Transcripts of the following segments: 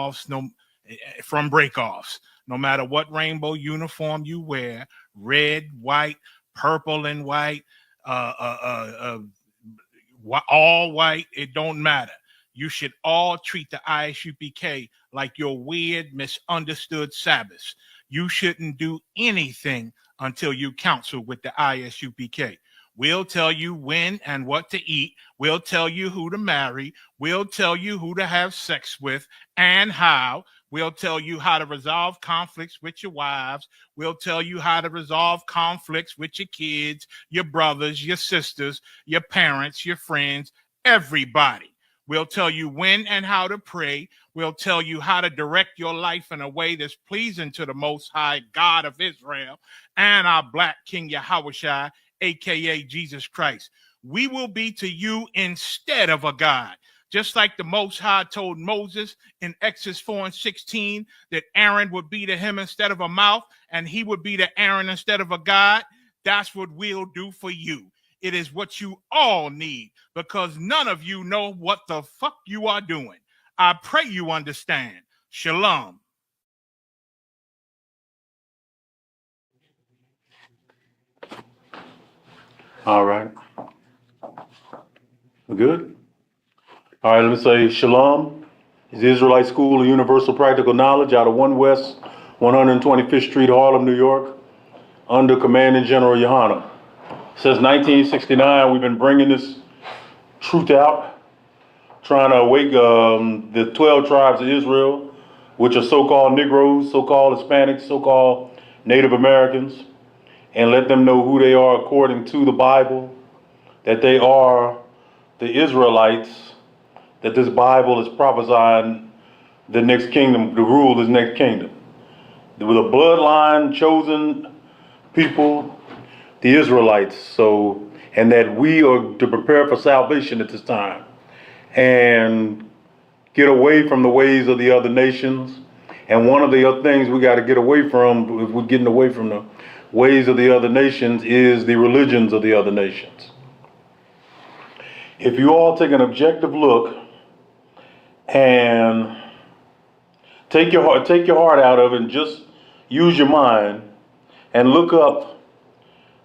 break-offs, from break-offs. No matter what rainbow uniform you wear, red, white, purple and white, all white, it don't matter. You should all treat the ISUPK like your weird, misunderstood Sabbaths. You shouldn't do anything until you counsel with the ISUPK. We'll tell you when and what to eat. We'll tell you who to marry. We'll tell you who to have sex with and how. We'll tell you how to resolve conflicts with your wives. We'll tell you how to resolve conflicts with your kids, your brothers, your sisters, your parents, your friends, everybody. We'll tell you when and how to pray. We'll tell you how to direct your life in a way that's pleasing to the Most High God of Israel and our Black King Yahushua, aka Jesus Christ. We will be to you instead of a God. Just like the Most High told Moses in Exodus 4:16 that Aaron would be to him instead of a mouth and he would be to Aaron instead of a God, that's what we'll do for you. It is what you all need because none of you know what the fuck you are doing. I pray you understand. Shalom. All right. We're good? All right, let me say Shalom. It's the Israelite School of Universal Practical Knowledge out of 1 West 125th Street, Harlem, New York, under Commanding General Yohana. Since 1969, we've been bringing this truth out, trying to awake the 12 tribes of Israel, which are so-called Negroes, so-called Hispanics, so-called Native Americans, and let them know who they are according to the Bible, that they are the Israelites, that this Bible is prophesying the next kingdom, to rule this next kingdom. There was a bloodline chosen people, the Israelites, and that we are to prepare for salvation at this time and get away from the ways of the other nations. And one of the other things we got to get away from, if we're getting away from the ways of the other nations, is the religions of the other nations. If you all take an objective look and take your heart out of it and just use your mind and look up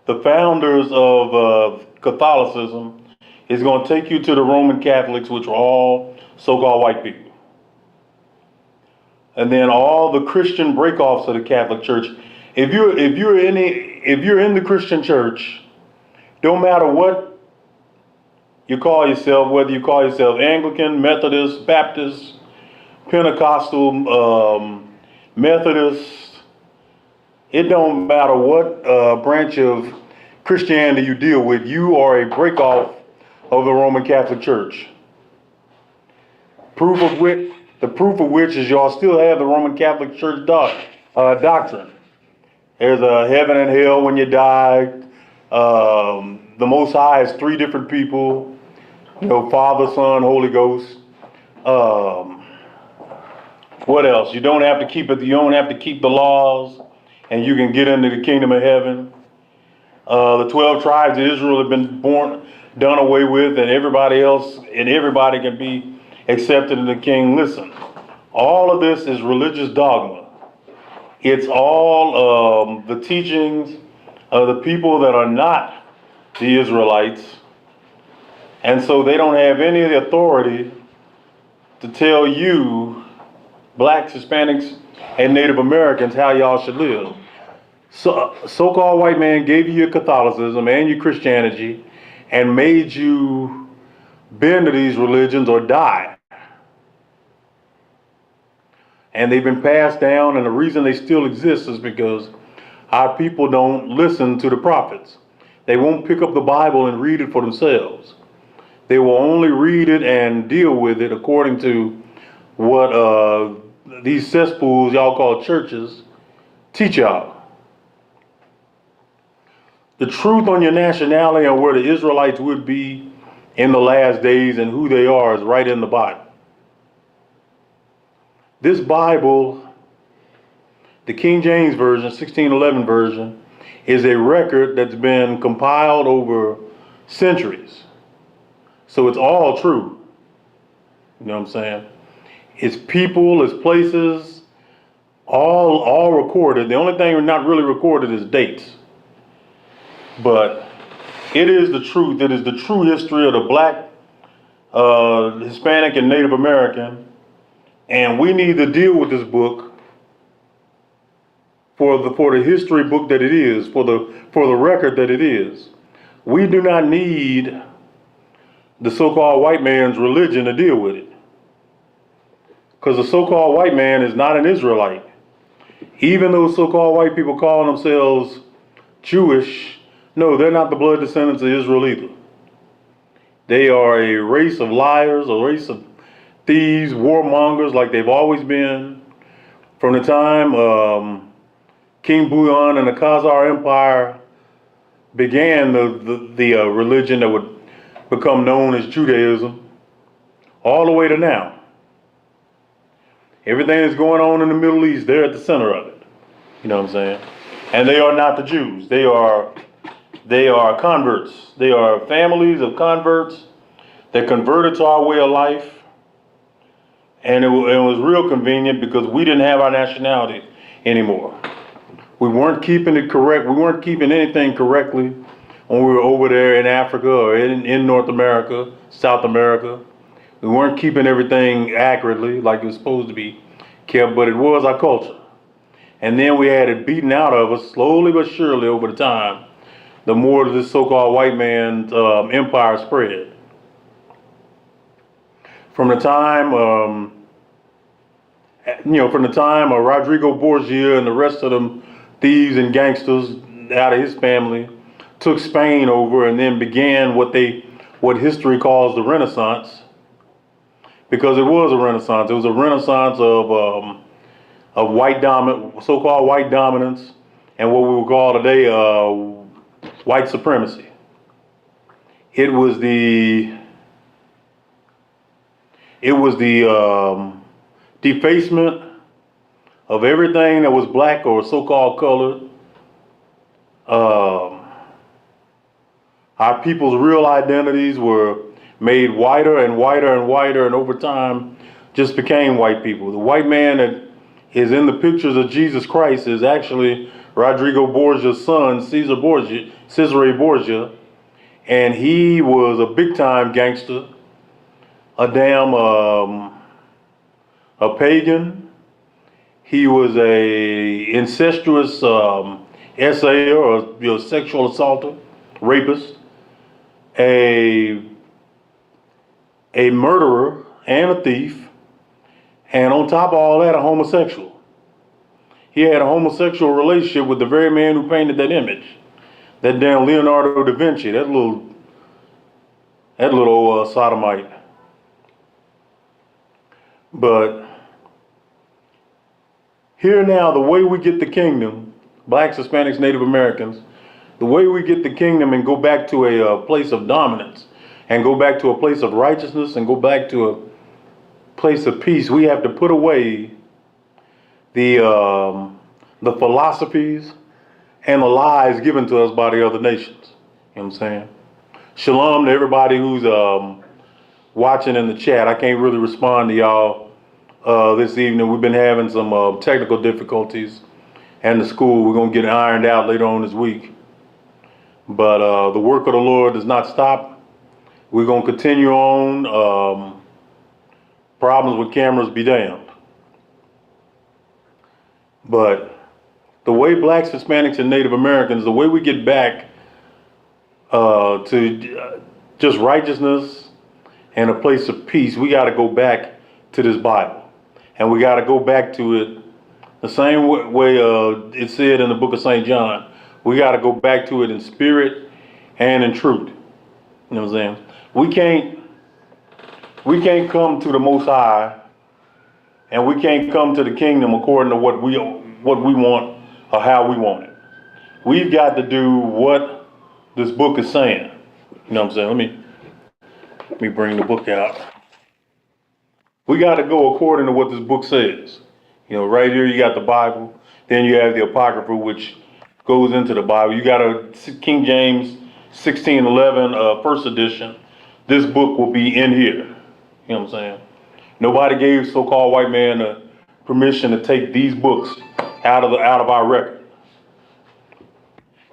the founders of Catholicism, is going to take you to the Roman Catholics, which were all so-called white people. And then all the Christian breakoffs of the Catholic Church. If you're in the Christian church, don't matter what you call yourself, whether you call yourself Anglican, Methodist, Baptist, Pentecostal, Methodist, it don't matter what branch of Christianity you deal with, you are a breakoff of the Roman Catholic Church. The proof of which is y'all still have the Roman Catholic Church doctrine. There's a heaven and hell when you die. The Most High is 3 different people, Father, Son, Holy Ghost. What else? You don't have to keep it. You don't have to keep the laws, and you can get into the kingdom of heaven. The 12 tribes of Israel have been done away with, and everybody can be accepted in the king. Listen, all of this is religious dogma. It's all the teachings of the people that are not the Israelites. And so they don't have any of the authority to tell you, blacks, Hispanics, and Native Americans, how y'all should live. So-called white man gave you your Catholicism and your Christianity and made you bend to these religions or die. And they've been passed down, and the reason they still exist is because our people don't listen to the prophets. They won't pick up the Bible and read it for themselves. They will only read it and deal with it according to what these cesspools y'all call churches teach y'all. The truth on your nationality and where the Israelites would be in the last days and who they are is right in the Bible. This Bible, the King James Version, 1611 version, is a record that's been compiled over centuries. So it's all true. You know what I'm saying? It's people, it's places, all recorded. The only thing not really recorded is dates. But it is the truth. It is the true history of the black, Hispanic, and Native American. And we need to deal with this book for the history book that it is, for the record that it is. We do not need the so-called white man's religion to deal with it. Because the so-called white man is not an Israelite. Even those so-called white people calling themselves Jewish, no, they're not the blood descendants of Israel either. They are a race of liars, a race of thieves, warmongers, like they've always been. From the time King Bouillon and the Khazar Empire began the religion that would become known as Judaism, all the way to now. Everything that's going on in the Middle East, they're at the center of it. You know what I'm saying? And they are not the Jews. They are converts. They are families of converts that converted to our way of life. And it was real convenient because we didn't have our nationality anymore. We weren't keeping it correct. We weren't keeping anything correctly when we were over there in Africa or in North America, South America. We weren't keeping everything accurately like it was supposed to be kept, but it was our culture. And then we had it beaten out of us slowly but surely over the time, the more this so-called white man's empire spread. From the time, of Rodrigo Borgia and the rest of them thieves and gangsters out of his family took Spain over and then began what history calls the Renaissance. Because it was a renaissance. It was a renaissance of so-called white dominance, and what we would call today white supremacy. It was the defacement of everything that was black or so-called colored. Our people's real identities were made whiter and whiter and whiter, and over time just became white people. The white man that is in the pictures of Jesus Christ is actually Rodrigo Borgia's son, Cesare Borgia, and he was a big-time gangster, a pagan. He was a incestuous essayer or sexual assaulter, rapist, a murderer and a thief, and on top of all that, a homosexual. He had a homosexual relationship with the very man who painted that image, that damn Leonardo da Vinci, that little sodomite. But here now, the way we get the kingdom, blacks, Hispanics, Native Americans, the way we get the kingdom and go back to a place of dominance, and go back to a place of righteousness, and go back to a place of peace, we have to put away the philosophies and the lies given to us by the other nations. You know what I'm saying? Shalom to everybody who's watching in the chat. I can't really respond to y'all this evening. We've been having some technical difficulties and the school. We're going to get it ironed out later on this week. But the work of the Lord does not stop. We're going to continue on. Problems with cameras be damned. But the way blacks, Hispanics, and Native Americans, the way we get back to just righteousness and a place of peace, we got to go back to this Bible. And we got to go back to it the same way it said in the book of St. John. We got to go back to it in spirit and in truth. You know what I'm saying? We can't come to the Most High, and we can't come to the kingdom according to what we want or how we want it. We've got to do what this book is saying. You know what I'm saying? Let me bring the book out. We got to go according to what this book says. You know, right here you got the Bible. Then you have the Apocrypha, which goes into the Bible. You got a King James 1611 first edition. This book will be in here. You know what I'm saying? Nobody gave so-called white man the permission to take these books out of our record.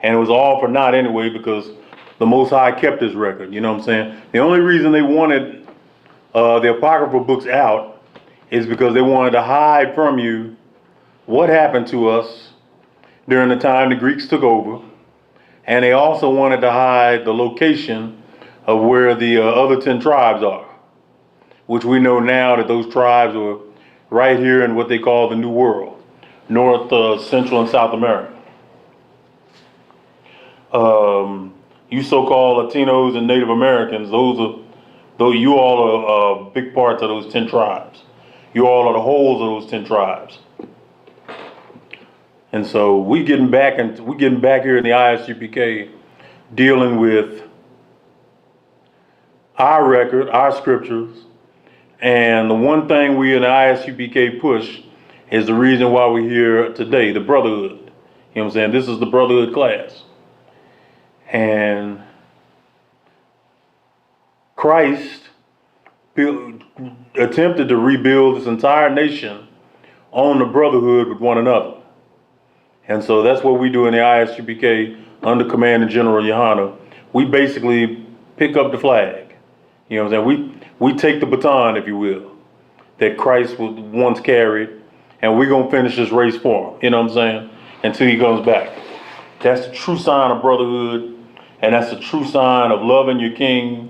And it was all for naught anyway, because the Most High kept his record. You know what I'm saying? The only reason they wanted the apocryphal books out is because they wanted to hide from you what happened to us during the time the Greeks took over. And they also wanted to hide the location of where the other 10 tribes are, which we know now that those tribes are right here in what they call the New World, North, Central, and South America. You so-called Latinos and Native Americans, you all are big parts of those 10 tribes. You all are the wholes of those 10 tribes. And so we getting back here in the ISUPK dealing with our record, our scriptures, and the one thing we in the ISUPK push is the reason why we're here today, the Brotherhood. You know what I'm saying? This is the Brotherhood class. And Christ attempted to rebuild this entire nation on the brotherhood with one another. And so that's what we do in the ISUPK under Commander General Yohana. We basically pick up the flag. You know what I'm saying? We take the baton, if you will, that Christ was once carried, and we're going to finish this race for him. You know what I'm saying? Until he comes back. That's the true sign of brotherhood, and that's the true sign of loving your king,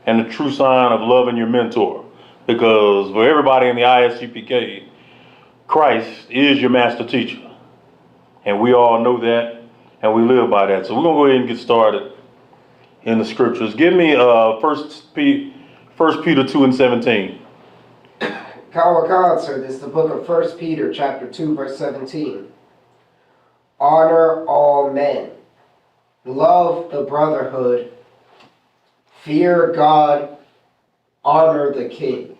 and the true sign of loving your mentor. Because for everybody in the ISUPK, Christ is your master teacher. And we all know that, and we live by that. So we're going to go ahead and get started in the scriptures. Give me 1 Peter 2:17. Kawakad, sir, this is the book of 1 Peter, chapter 2, verse 17. Honor all men. Love the brotherhood. Fear God. Honor the king.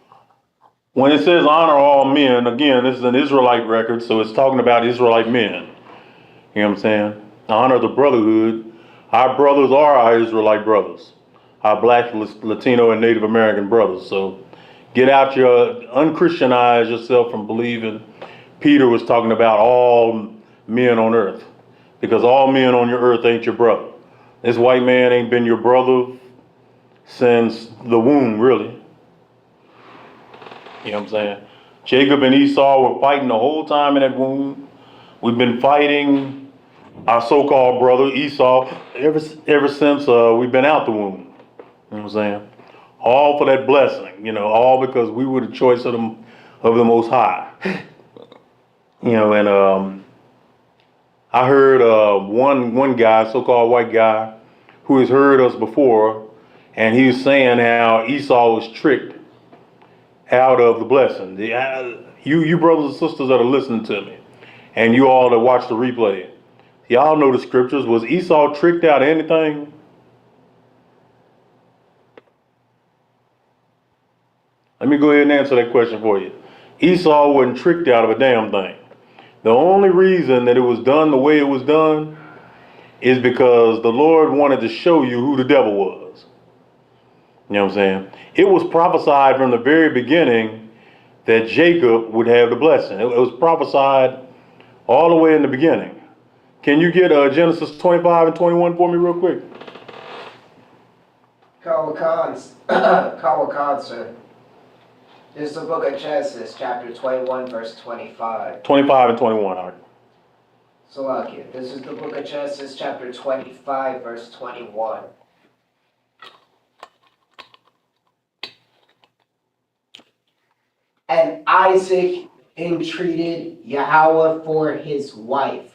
When it says honor all men, again, this is an Israelite record, so it's talking about Israelite men. You know what I'm saying? Honor the brotherhood. Our brothers are our Israelite brothers. Our black, Latino, and Native American brothers. So get out unchristianize yourself from believing Peter was talking about all men on earth. Because all men on your earth ain't your brother. This white man ain't been your brother since the womb, really. You know what I'm saying? Jacob and Esau were fighting the whole time in that womb. We've been fighting our so-called brother Esau ever since we've been out the womb. You know what I'm saying? All for that blessing, you know, all because we were the choice of the Most High. You know, and I heard one guy, so-called white guy, who has heard us before, and he was saying how Esau was tricked out of the blessing. You brothers and sisters that are listening to me, and you all that watch the replay, y'all know the scriptures. Was Esau tricked out of anything? Let me go ahead and answer that question for you. Esau wasn't tricked out of a damn thing. The only reason that it was done the way it was done is because the Lord wanted to show you who the devil was. You know what I'm saying? It was prophesied from the very beginning that Jacob would have the blessing. It was prophesied all the way in the beginning. Can you get Genesis 25 and 21 for me real quick? Kawakad, sir. This is the book of Genesis, chapter 21, verse 25. 25 and 21, all right. Salakia. This is the book of Genesis, chapter 25, verse 21. And Isaac entreated Yahweh for his wife,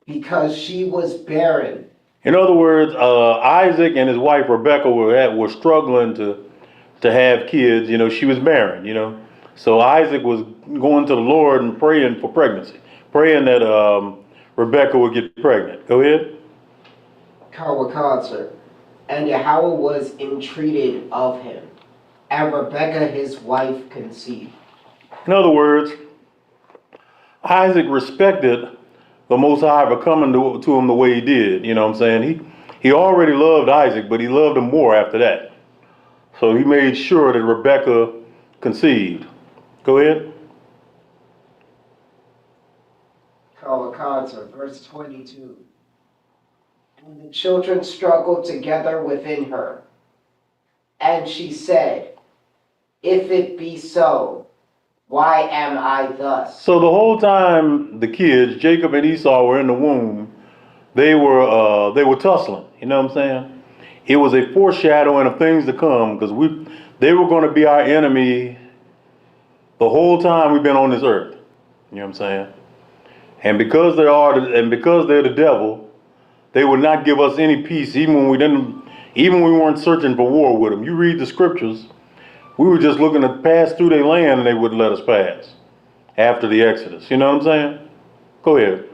because she was barren. In other words, Isaac and his wife Rebecca were struggling to have kids. You know, she was barren. You know, so Isaac was going to the Lord and praying for pregnancy, praying that Rebecca would get pregnant. Go ahead. Kawakad, sir. And Yahweh was entreated of him, and Rebecca his wife conceived. In other words, Isaac respected the Most High for coming to him the way he did. You know what I'm saying? He already loved Isaac, but he loved him more after that. So he made sure that Rebecca conceived. Go ahead. Kalakaza, verse 22. And the children struggled together within her. And she said, if it be so, why am I thus? So the whole time the kids, Jacob and Esau, were in the womb, they were tussling. You know what I'm saying? It was a foreshadowing of things to come, because they were going to be our enemy the whole time we've been on this earth. You know what I'm saying? And because they're the devil, they would not give us any peace, even when we weren't searching for war with them. You read the scriptures, we were just looking to pass through their land and they wouldn't let us pass after the Exodus. You know what I'm saying? Go ahead.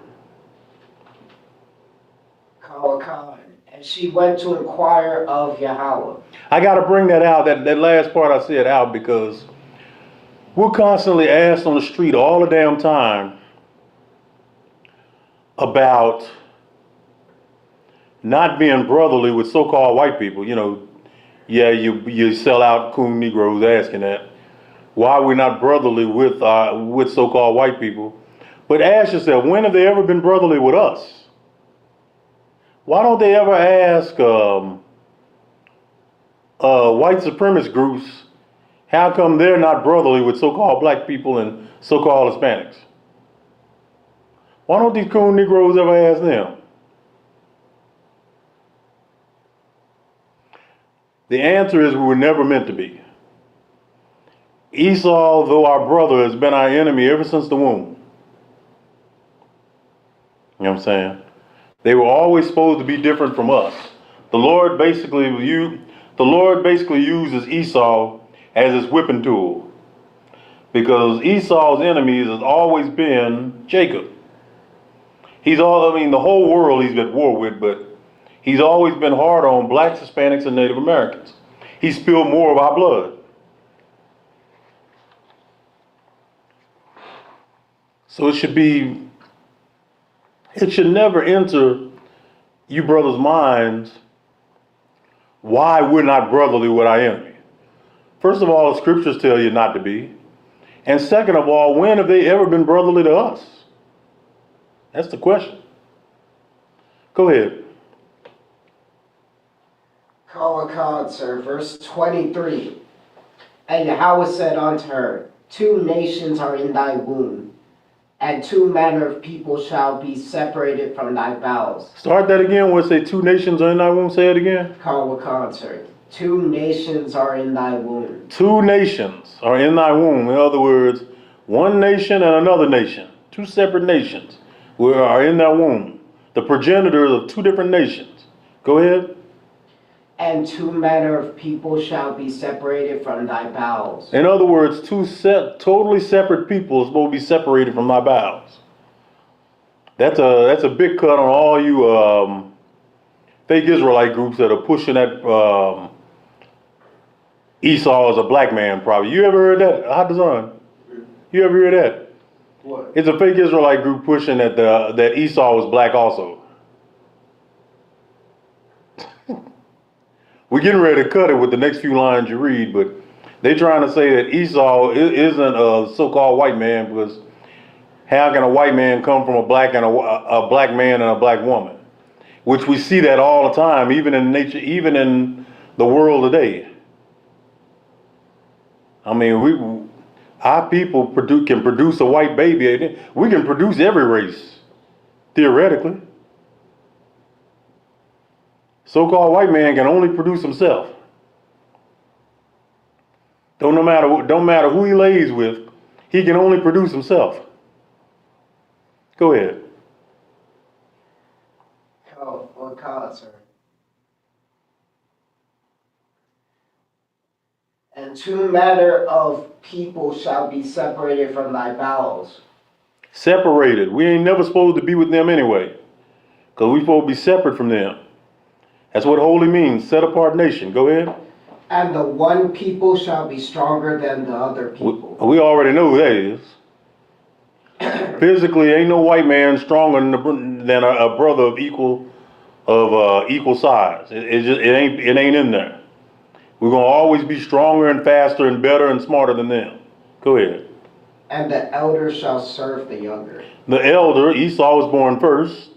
Kalakad, and she went to inquire of Yahweh. I got to bring that out, that last part I said out, because we're constantly asked on the street all the damn time about not being brotherly with so-called white people. You know, yeah, you sell out coon Negroes asking that. Why we're not brotherly with so-called white people. But ask yourself, when have they ever been brotherly with us? Why don't they ever ask white supremacist groups, how come they're not brotherly with so-called black people and so-called Hispanics? Why don't these coon Negroes ever ask them? The answer is we were never meant to be. Esau, though our brother, has been our enemy ever since the womb. You know what I'm saying? They were always supposed to be different from us. The Lord basically uses Esau as his whipping tool, because Esau's enemies has always been Jacob. The whole world he's at war with, but he's always been hard on blacks, Hispanics, and Native Americans. He spilled more of our blood. So it should never enter you brothers' minds why we're not brotherly with our enemy. First of all, the scriptures tell you not to be. And second of all, when have they ever been brotherly to us? That's the question. Go ahead. Kalakad, sir, verse 23. And Yahweh said unto her, 2 nations are in thy womb, and 2 manner of people shall be separated from thy bowels. Start that again. We'll say 2 nations are in thy womb. Say it again. Kalakad, sir. 2 nations are in thy womb. 2 nations are in thy womb. In other words, one nation and another nation. 2 separate nations are in thy womb. The progenitors of 2 different nations. Go ahead. And 2 manner of people shall be separated from thy bowels. In other words, 2 totally separate people are supposed to be separated from thy bowels. That's a big cut on all you fake Israelite groups that are pushing that Esau is a black man, probably. You ever heard that? Hadazan? You ever heard that? What? It's a fake Israelite group pushing that Esau was black also. We're getting ready to cut it with the next few lines you read, but they're trying to say that Esau isn't a so-called white man, because how can a white man come from a black man and a black woman? Which we see that all the time, even in nature, even in the world today. I mean, our people can produce a white baby. We can produce every race, theoretically. So-called white man can only produce himself. No matter who he lays with, he can only produce himself. Go ahead. Oh, what cause, sir? And 2 manner of people shall be separated from thy bowels. Separated. We ain't never supposed to be with them anyway, because we supposed to be separate from them. That's what holy means, set apart nation. Go ahead. And the one people shall be stronger than the other people. We already know who that is. Physically, ain't no white man stronger than a brother of equal size. It ain't in there. We're going to always be stronger and faster and better and smarter than them. Go ahead. And the elder shall serve the younger. The elder, Esau was born first,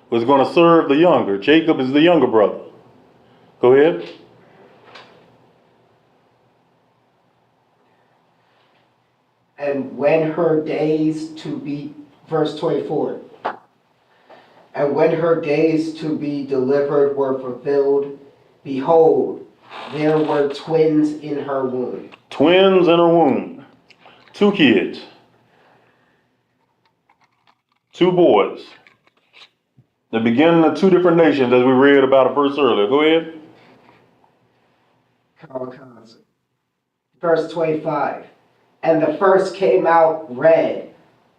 was going to serve the younger. Jacob is the younger brother. Go ahead. And when her days to be, verse 24, and when her days to be delivered were fulfilled, behold, there were twins in her womb. Twins in her womb. 2 kids. 2 boys. The beginning of 2 different nations, as we read about a verse earlier. Go ahead. Verse 25. And the first came out red,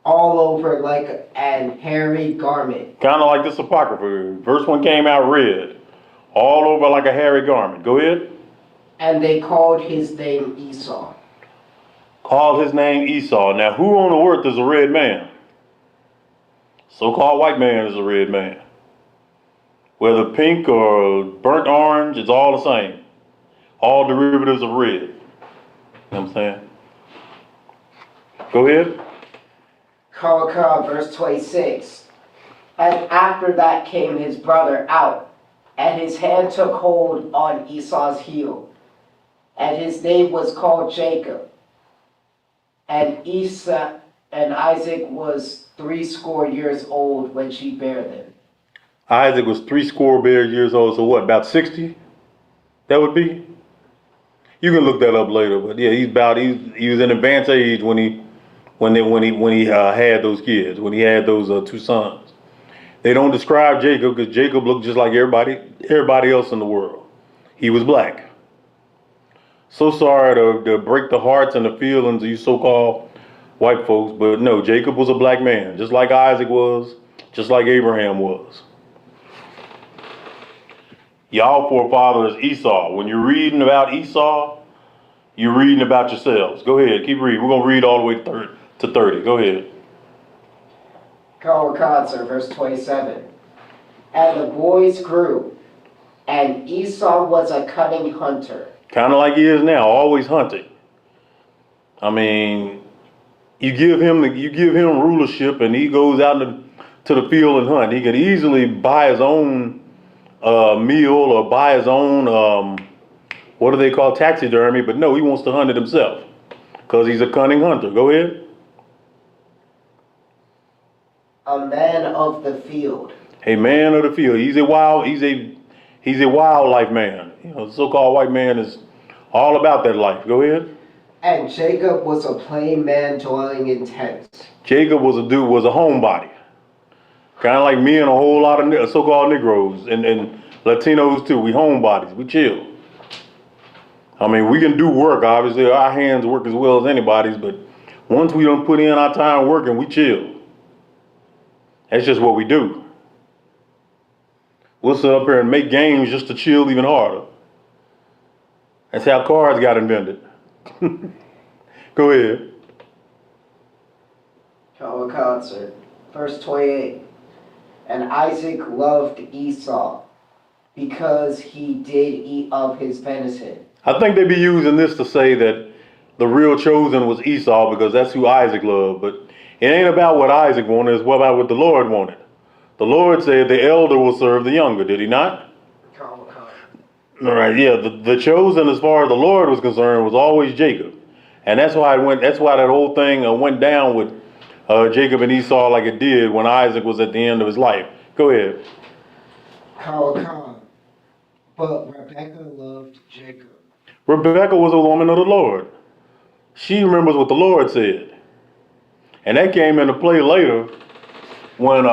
all over like an hairy garment. Kind of like this Apocrypha. Verse 1 came out red, all over like a hairy garment. Go ahead. And they called his name Esau. Called his name Esau. Now, who on the earth is a red man? So-called white man is a red man. Whether pink or burnt orange, it's all the same. All derivatives of red. You know what I'm saying? Go ahead. Verse 26. And after that came his brother out, and his hand took hold on Esau's heel, and his name was called Jacob. And Isaac was 80 years old when she bare them. Isaac was 80 years old, so what, about 60? That would be? You can look that up later, but yeah, he was in advanced age when he had those kids, when he had those 2 sons. They don't describe Jacob because Jacob looked just like everybody else in the world. He was black. So sorry to break the hearts and the feelings of you so-called white folks, but no, Jacob was a black man, just like Isaac was, just like Abraham was. Y'all forefather is Esau. When you're reading about Esau, you're reading about yourselves. Go ahead, keep reading. We're going to read all the way to 30. Go ahead. Verse 27. And the boys grew, and Esau was a cunning hunter. Kind of like he is now, always hunting. I mean, you give him rulership, and he goes out to the field and hunt. He could easily buy his own meal or buy his own what do they call taxidermy? But no, he wants to hunt it himself because he's a cunning hunter. Go ahead. A man of the field. A man of the field. He's a wildlife man. You know, the so-called white man is all about that life. Go ahead. And Jacob was a plain man dwelling in tents. Jacob was a homebody. Kind of like me and a whole lot of so-called Negroes and Latinos too. We homebodies. We chill. I mean, we can do work. Obviously, our hands work as well as anybody's. But once we don't put in our time working, we chill. That's just what we do. We'll sit up here and make games just to chill even harder. That's how cards got invented. Go ahead. Verse 28. And Isaac loved Esau because he did eat of his venison. I think they be using this to say that the real chosen was Esau because that's who Isaac loved. But it ain't about what Isaac wanted, it's about what the Lord wanted. The Lord said the elder will serve the younger, did he not? All right, yeah, the chosen as far as the Lord was concerned was always Jacob. And that's why that whole thing went down with Jacob and Esau like it did when Isaac was at the end of his life. Go ahead. But Rebekah loved Jacob. Rebekah was a woman of the Lord. She remembers what the Lord said. And that came into play later when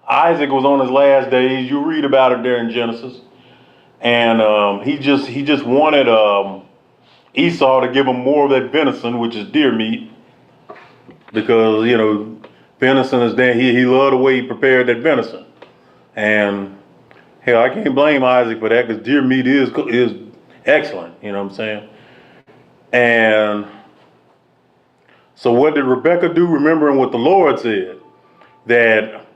Isaac was on his last days. You read about it there in Genesis. And he just wanted Esau to give him more of that venison, which is deer meat. Because, you know, venison is there. He loved the way he prepared that venison. And hell, I can't blame Isaac for that because deer meat is excellent. You know what I'm saying? And so what did Rebekah do? Remembering what the Lord said, that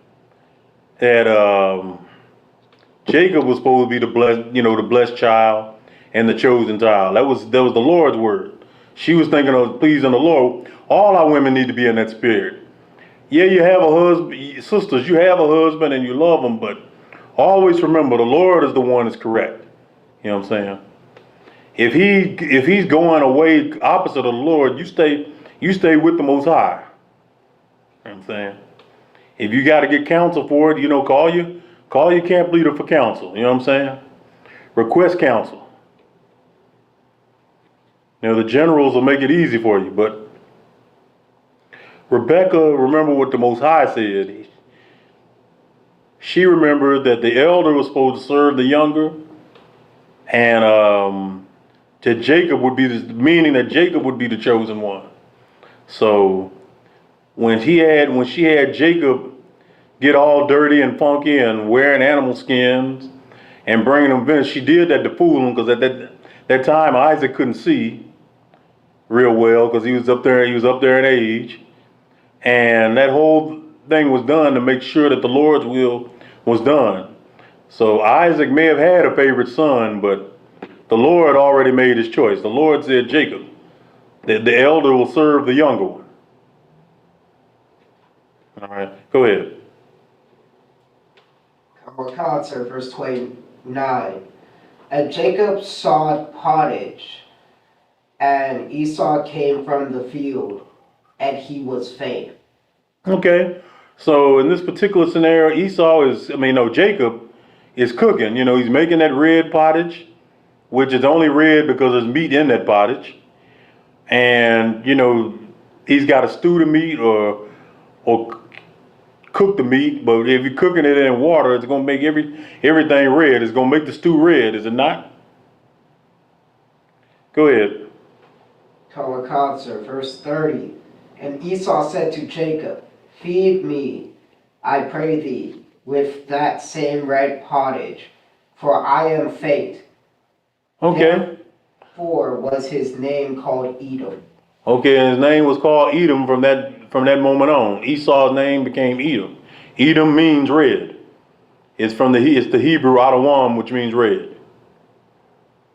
Jacob was supposed to be the blessed, the blessed child and the chosen child. That was the Lord's word. She was thinking of pleasing the Lord. All our women need to be in that spirit. Yeah, you have a husband, sisters, you have a husband and you love him, but always remember the Lord is the one that's correct. You know what I'm saying? If he's going away opposite of the Lord, you stay with the Most High. You know what I'm saying? If you got to get counsel for it, call your camp leader for counsel. You know what I'm saying? Request counsel. The generals will make it easy for you, but Rebecca remembered what the Most High said. She remembered that the elder was supposed to serve the younger, and that Jacob would be meaning that Jacob would be the chosen one. So when she had Jacob get all dirty and funky and wearing animal skins and bringing them venison, she did that to fool him, because at that time Isaac couldn't see real well because he was up there in age, and that whole thing was done to make sure that the Lord's will was done. So Isaac may have had a favorite son, but the Lord already made his choice. The Lord said, Jacob, the elder will serve the younger one. All right, go ahead. Concert, verse 29. And Jacob sawed pottage, and Esau came from the field, and he was faint. Okay, so in this particular scenario, Jacob is cooking. He's making that red pottage, which is only red because there's meat in that pottage. And, he's got to stew the meat or cook the meat. But if you're cooking it in water, it's going to make everything red. It's going to make the stew red, is it not? Go ahead. Concert, verse 30. And Esau said to Jacob, feed me, I pray thee, with that same red pottage, for I am faint. Okay. Therefore was his name called Edom. Okay, and his name was called Edom from that moment on. Esau's name became Edom. Edom means red. It's the Hebrew Adawam, which means red.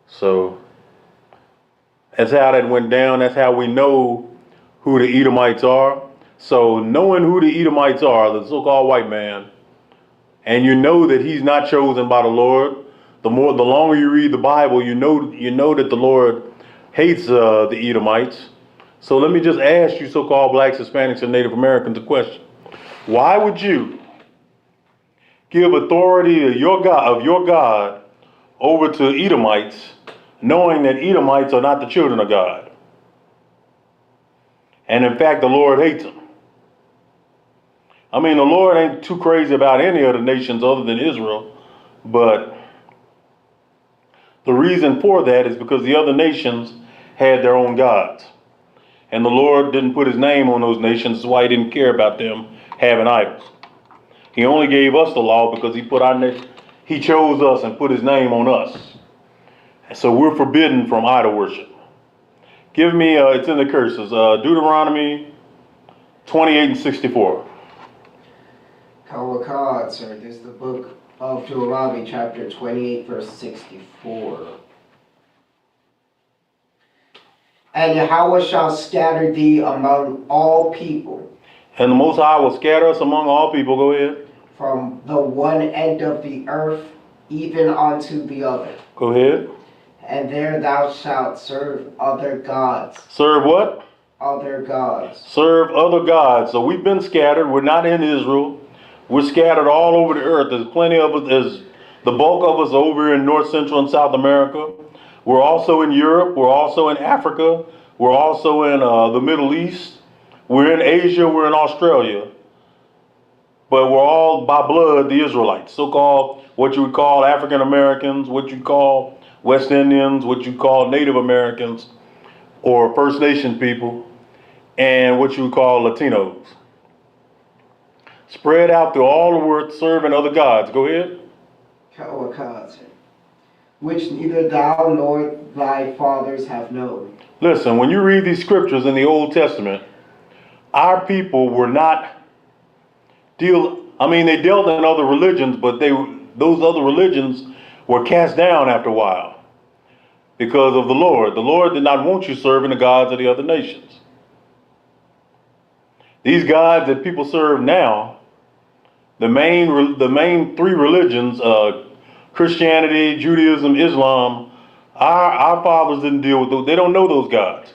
So that's how that went down. That's how we know who the Edomites are. So knowing who the Edomites are, the so-called white man, and you know that he's not chosen by the Lord, the longer you read the Bible, you know that the Lord hates the Edomites. So let me just ask you, so-called blacks, Hispanics, and Native Americans, a question: why would you give authority of your God over to Edomites, knowing that Edomites are not the children of God? And in fact, the Lord hates them. The Lord ain't too crazy about any other nations other than Israel, but the reason for that is because the other nations had their own gods. And the Lord didn't put his name on those nations. That's why he didn't care about them having idols. He only gave us the law because he chose us and put his name on us. And so we're forbidden from idol worship. Give me, it's in the curses, Deuteronomy 28:64. Kawakad, sir, this is the book of Deuteronomy, chapter 28, verse 64. And Yahweh shall scatter thee among all people. And the Most High will scatter us among all people. Go ahead. From the one end of the earth even unto the other. Go ahead. And there thou shalt serve other gods. Serve what? Other gods. Serve other gods. So we've been scattered. We're not in Israel. We're scattered all over the earth. There's plenty of us. There's the bulk of us over in North, Central, and South America. We're also in Europe. We're also in Africa. We're also in the Middle East. We're in Asia. We're in Australia. But we're all by blood the Israelites. So-called what you would call African Americans, what you call West Indians, what you call Native Americans, or First Nation people, and what you would call Latinos. Spread out through all the world serving other gods. Go ahead. Which neither thou nor thy fathers have known. Listen, when you read these scriptures in the Old Testament, our people were not they dealt in other religions, but they those other religions were cast down after a while because of the Lord. The Lord did not want you serving the gods of the other nations. These gods that people serve now, the main three religions, Christianity, Judaism, Islam, our fathers didn't deal with those. They don't know those gods.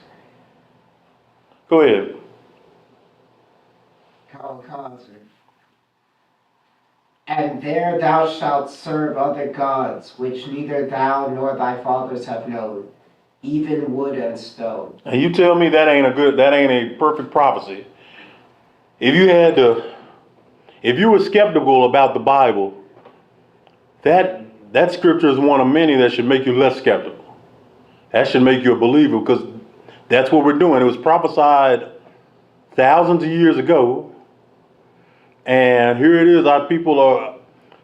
Go ahead. Kamikaze. And there thou shalt serve other gods, which neither thou nor thy fathers have known, even wood and stone. And you tell me that ain't a perfect prophecy. If you were skeptical about the Bible, that scripture is one of many that should make you less skeptical. That should make you a believer, because that's what we're doing. It was prophesied thousands of years ago. And here it is, our people are,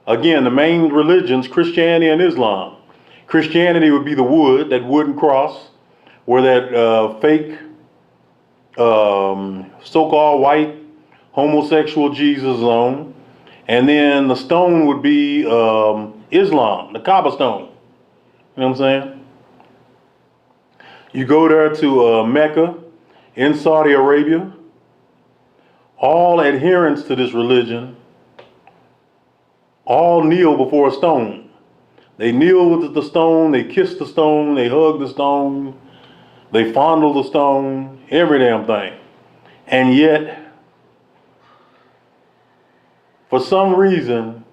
again, the main religions, Christianity and Islam. Christianity would be the wood, that wooden cross, where that fake so-called white homosexual Jesus is on. And then the stone would be Islam, the Kaaba stone. You know what I'm saying? You go there to Mecca in Saudi Arabia. All adherents to this religion all kneel before a stone. They kneel with the stone, they kiss the stone, they hug the stone, they fondle the stone, every damn thing. And yet, for some reason,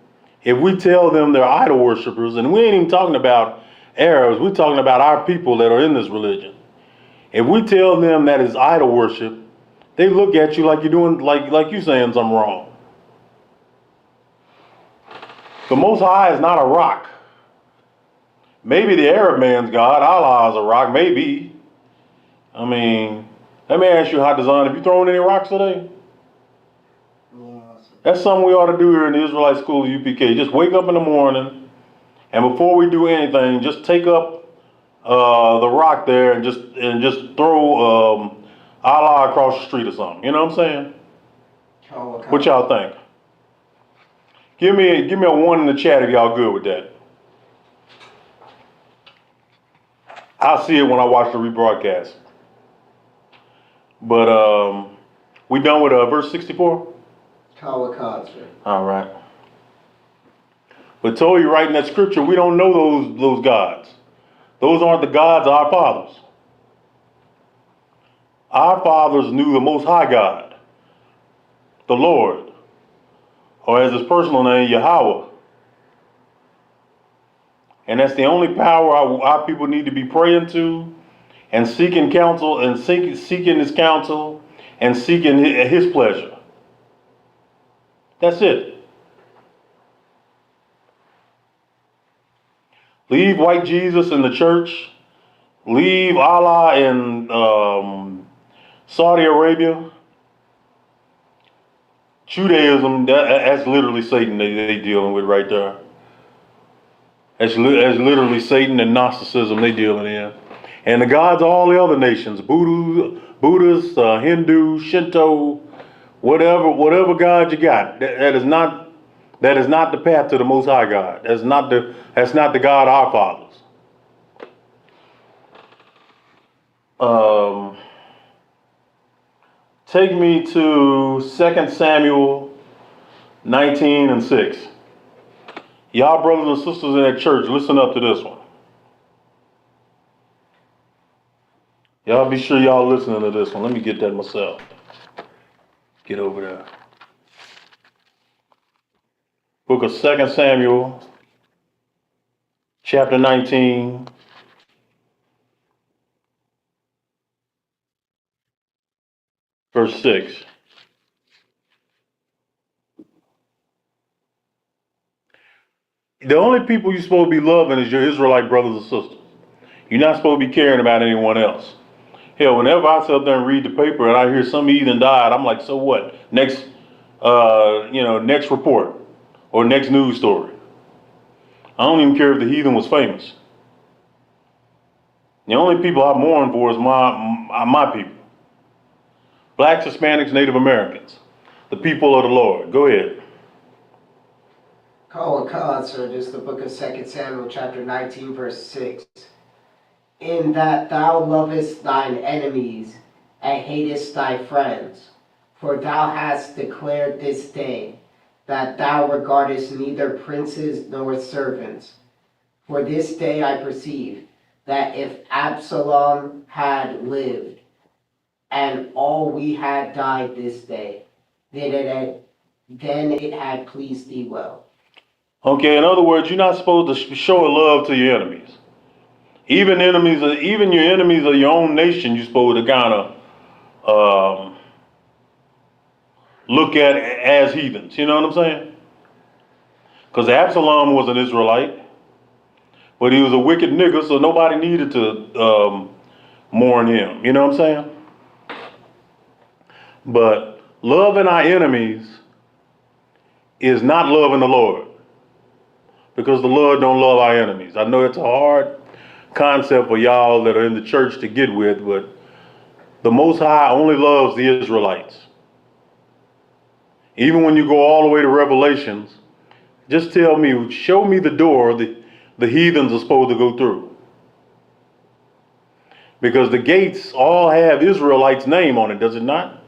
if we tell them they're idol worshipers, and we ain't even talking about Arabs, we're talking about our people that are in this religion. If we tell them that is idol worship, they look at you like you're doing, like you saying something wrong. The Most High is not a rock. Maybe the Arab man's God, Allah, is a rock, maybe. I mean, let me ask you, Hadazan, have you thrown any rocks today? That's something we ought to do here in the Israelite School of UPK. Just wake up in the morning, and before we do anything, just take up the rock there and just throw Allah across the street or something. You know what I'm saying? What y'all think? Give me a 1 in the chat if y'all good with that. I'll see it when I watch the rebroadcast. But we done with verse 64? Kamikaze. All right. But told you right in that scripture, we don't know those gods. Those aren't the gods of our fathers. Our fathers knew the Most High God, the Lord, or as his personal name, Yahweh. And that's the only power our people need to be praying to and seeking counsel and seeking his counsel and seeking his pleasure. That's it. Leave white Jesus in the church. Leave Allah in Saudi Arabia. Judaism, that's literally Satan they dealing with right there. That's literally Satan and Gnosticism they dealing in. And the gods of all the other nations, Buddhists, Hindu, Shinto, whatever God you got, that is not the path to the Most High God. That's not the God of our fathers. Take me to 2 Samuel 19:6. Y'all brothers and sisters in that church, listen up to this one. Y'all be sure y'all listening to this one. Let me get that myself. Get over there. Book of 2 Samuel, chapter 19. Verse 6. The only people you're supposed to be loving is your Israelite brothers and sisters. You're not supposed to be caring about anyone else. Hell, whenever I sit up there and read the paper and I hear some heathen died, I'm like, so what? Next report or next news story. I don't even care if the heathen was famous. The only people I mourn for is my people. Blacks, Hispanics, Native Americans. The people of the Lord. Go ahead. Sir, this is the book of 2 Samuel, chapter 19, verse 6. In that thou lovest thine enemies and hatest thy friends, for thou hast declared this day that thou regardest neither princes nor servants. For this day I perceive that if Absalom had lived, and all we had died this day, then it had pleased thee well. Okay, in other words, you're not supposed to show love to your enemies. Even your enemies of your own nation, you're supposed to kind of look at as heathens. You know what I'm saying? Because Absalom was an Israelite, but he was a wicked nigga, so nobody needed to mourn him. You know what I'm saying? But loving our enemies is not loving the Lord, because the Lord don't love our enemies. I know it's a hard concept for y'all that are in the church to get with, but the Most High only loves the Israelites. Even when you go all the way to Revelations, just show me the door the heathens are supposed to go through. Because the gates all have Israelites' name on it, does it not?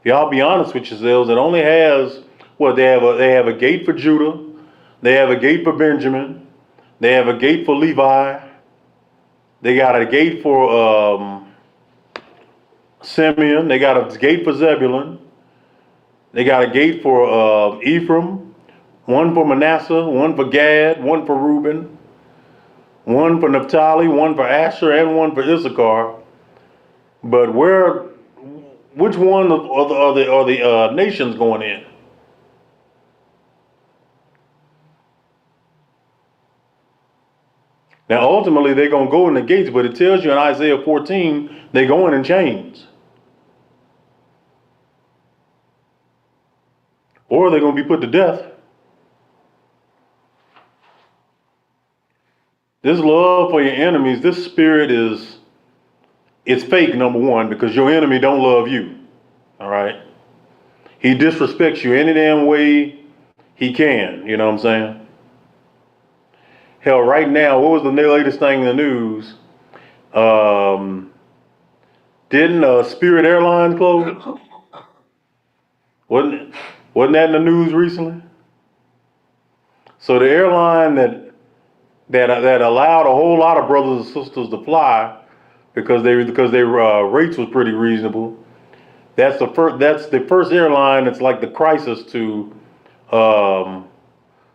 If y'all be honest with yourselves, it only has they have a gate for Judah, they have a gate for Benjamin, they have a gate for Levi, they got a gate for Simeon, they got a gate for Zebulun, they got a gate for Ephraim, one for Manasseh, one for Gad, one for Reuben, one for Naphtali, one for Asher, and one for Issachar. But which one are the nations going in? Now, ultimately, they're going to go in the gates, but it tells you in Isaiah 14, they're going in chains. Or they're going to be put to death. This love for your enemies, this spirit it's fake, number one, because your enemy don't love you. All right? He disrespects you any damn way he can. You know what I'm saying? Hell, right now, what was the latest thing in the news? Didn't Spirit Airlines close? Wasn't that in the news recently? So the airline that allowed a whole lot of brothers and sisters to fly because their rates was pretty reasonable. That's the first airline that's like the crisis to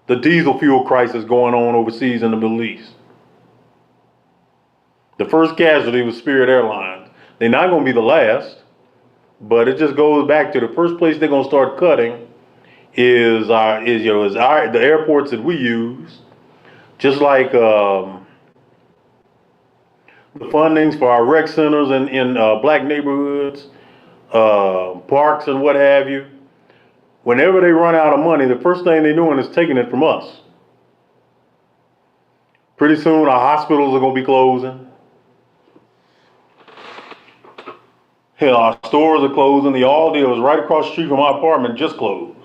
the diesel fuel crisis going on overseas in the Middle East. The first casualty was Spirit Airlines. They're not going to be the last, but it just goes back to the first place they're going to start cutting is the airports that we use, just like the fundings for our rec centers in black neighborhoods, parks and what have you. Whenever they run out of money, the first thing they're doing is taking it from us. Pretty soon our hospitals are going to be closing. Hell, our stores are closing. The Aldi was right across the street from my apartment just closed.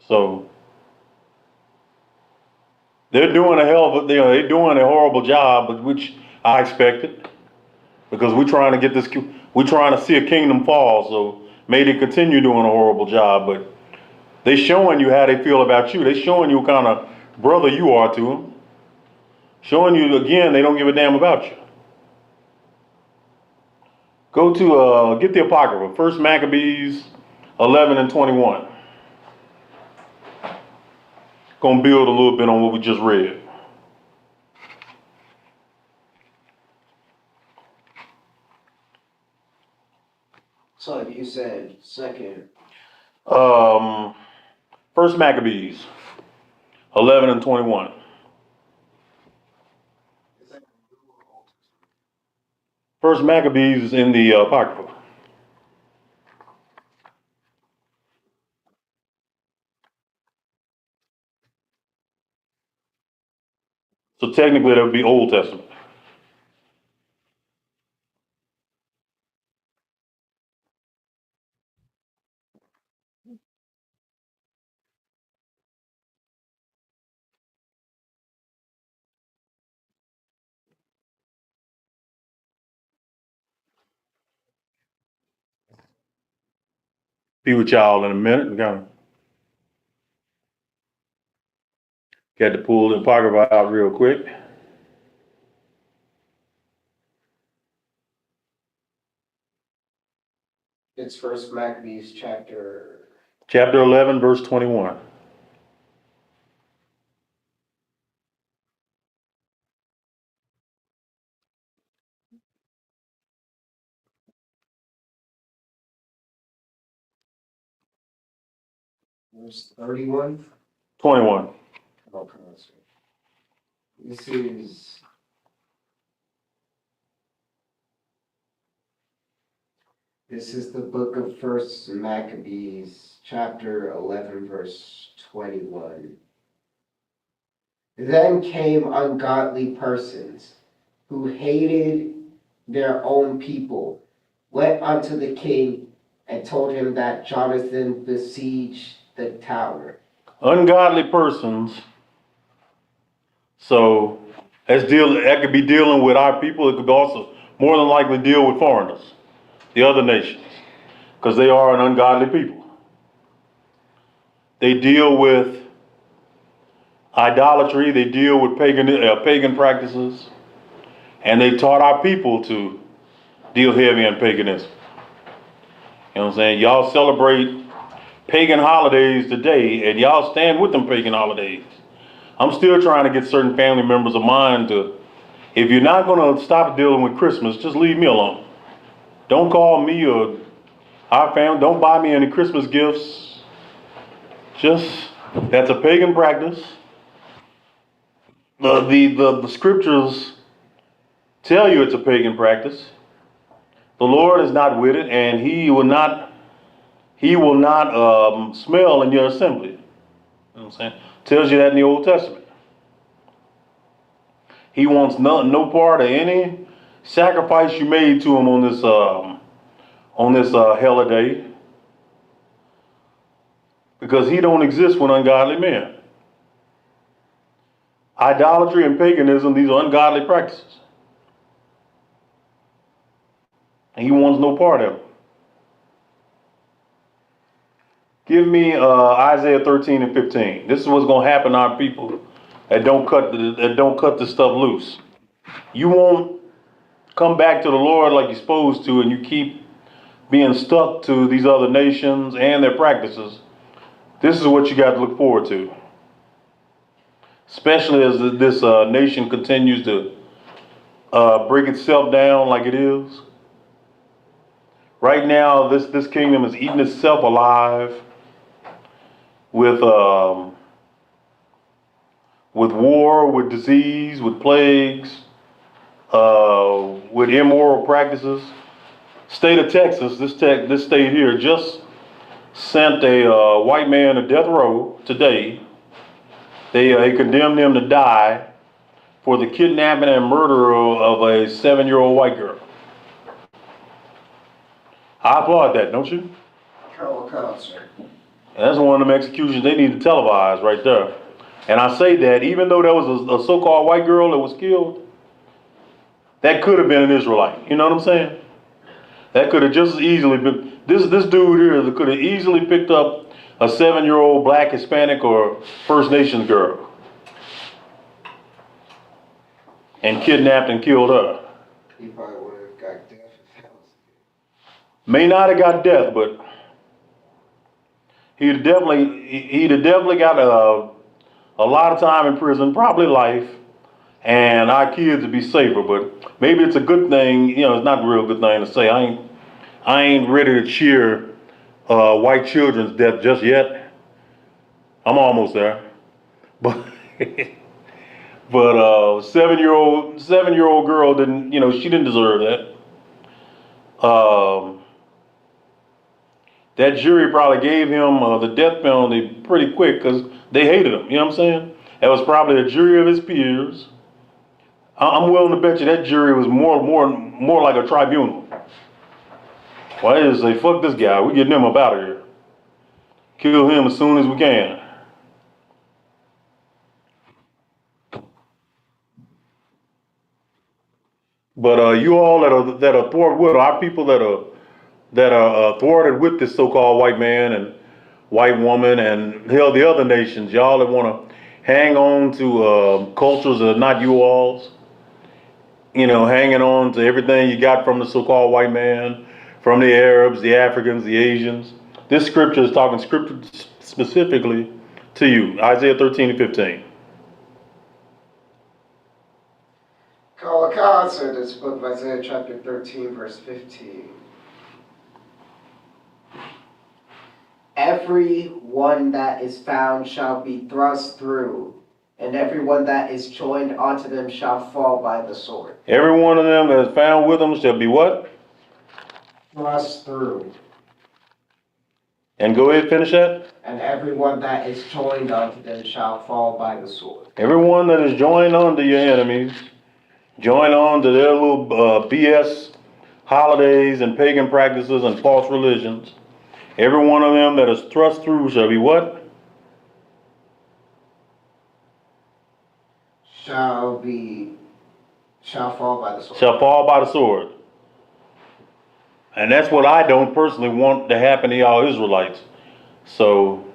So they're doing they're doing a horrible job, but which I expected, because we're trying to see a kingdom fall. So may they continue doing a horrible job, but they showing you how they feel about you. They showing you what kind of brother you are to them. Showing you again they don't give a damn about you. Go to get the Apocrypha, First Maccabees 11 and 21. Gonna build a little bit on what we just read. So you said second. First Maccabees 11 and 21. First Maccabees is in the Apocrypha. So technically that would be Old Testament. Be with y'all in a minute. We got to pull the apocrypha out real quick. It's First Maccabees chapter 11, verse 21. verse 31. 21. Okay, this is the book of First Maccabees, chapter 11, verse 21. Then came ungodly persons who hated their own people, went unto the king and told him that Jonathan besieged the tower. Ungodly persons. So that could be dealing with our people. It could also more than likely deal with foreigners, the other nations, because they are an ungodly people. They deal with idolatry. They deal with pagan practices, and they taught our people to deal heavy in paganism. You know what I'm saying? Y'all celebrate pagan holidays today, and y'all stand with them pagan holidays. I'm still trying to get certain family members of mine to, if you're not going to stop dealing with Christmas, just leave me alone. Don't call me or our family. Don't buy me any Christmas gifts. That's a pagan practice. The scriptures tell you it's a pagan practice. The Lord is not with it, and He will not smell in your assembly. You know what I'm saying? Tells you that in the Old Testament. He wants no part of any sacrifice you made to him on this holiday, because he don't exist with ungodly men. Idolatry and paganism, these are ungodly practices. And he wants no part of them. Give me Isaiah 13 and 15. This is what's going to happen to our people that don't cut this stuff loose. You won't come back to the Lord like you're supposed to, and you keep being stuck to these other nations and their practices. This is what you got to look forward to, especially as this nation continues to break itself down like it is. Right now, this kingdom is eating itself alive with war, with disease, with plagues, with immoral practices. State of Texas, this state here just sent a white man to death row today. They condemned him to die for the kidnapping and murder of a 7-year-old white girl. I applaud that, don't you? Sir. And that's one of them executions they need to televise right there. And I say that even though there was a so-called white girl that was killed, that could have been an Israelite. You know what I'm saying? That could have just as easily been, this dude here could have easily picked up a 7-year-old black, Hispanic, or First Nations girl and kidnapped and killed her. He probably would have got death if that was it. May not have got death, but he'd have definitely got a lot of time in prison, probably life, and our kids would be safer. But maybe it's a good thing. You know, it's not a real good thing to say. I ain't ready to cheer white children's death just yet. I'm almost there, but but 7-year-old girl didn't. You know, she didn't deserve that. That jury probably gave him the death penalty pretty quick because they hated him. You know what I'm saying? That was probably a jury of his peers. I'm willing to bet you that jury was more like a tribunal. Why is they fuck this guy? We getting him up out of here. Kill him as soon as we can. But you all that are Fort Wood, our people that are that are thwarted with this so-called white man and white woman and hell, the other nations, y'all that want to hang on to cultures that are not you all's, hanging on to everything you got from the so-called white man, from the Arabs, the Africans, the Asians. This scripture is talking scripture specifically to you, Isaiah 13 and 15. Kawaka answered this book of Isaiah chapter 13, verse 15. Every one that is found shall be thrust through, and every one that is joined unto them shall fall by the sword. Every one of them that is found with them shall be what? Thrust through. And go ahead, finish that. And every one that is joined unto them shall fall by the sword. Everyone that is joined unto your enemies, joined on to their little BS holidays and pagan practices and false religions, every one of them that is thrust through shall be what? Shall fall by the sword. Shall fall by the sword. And that's what I don't personally want to happen to y'all Israelites. So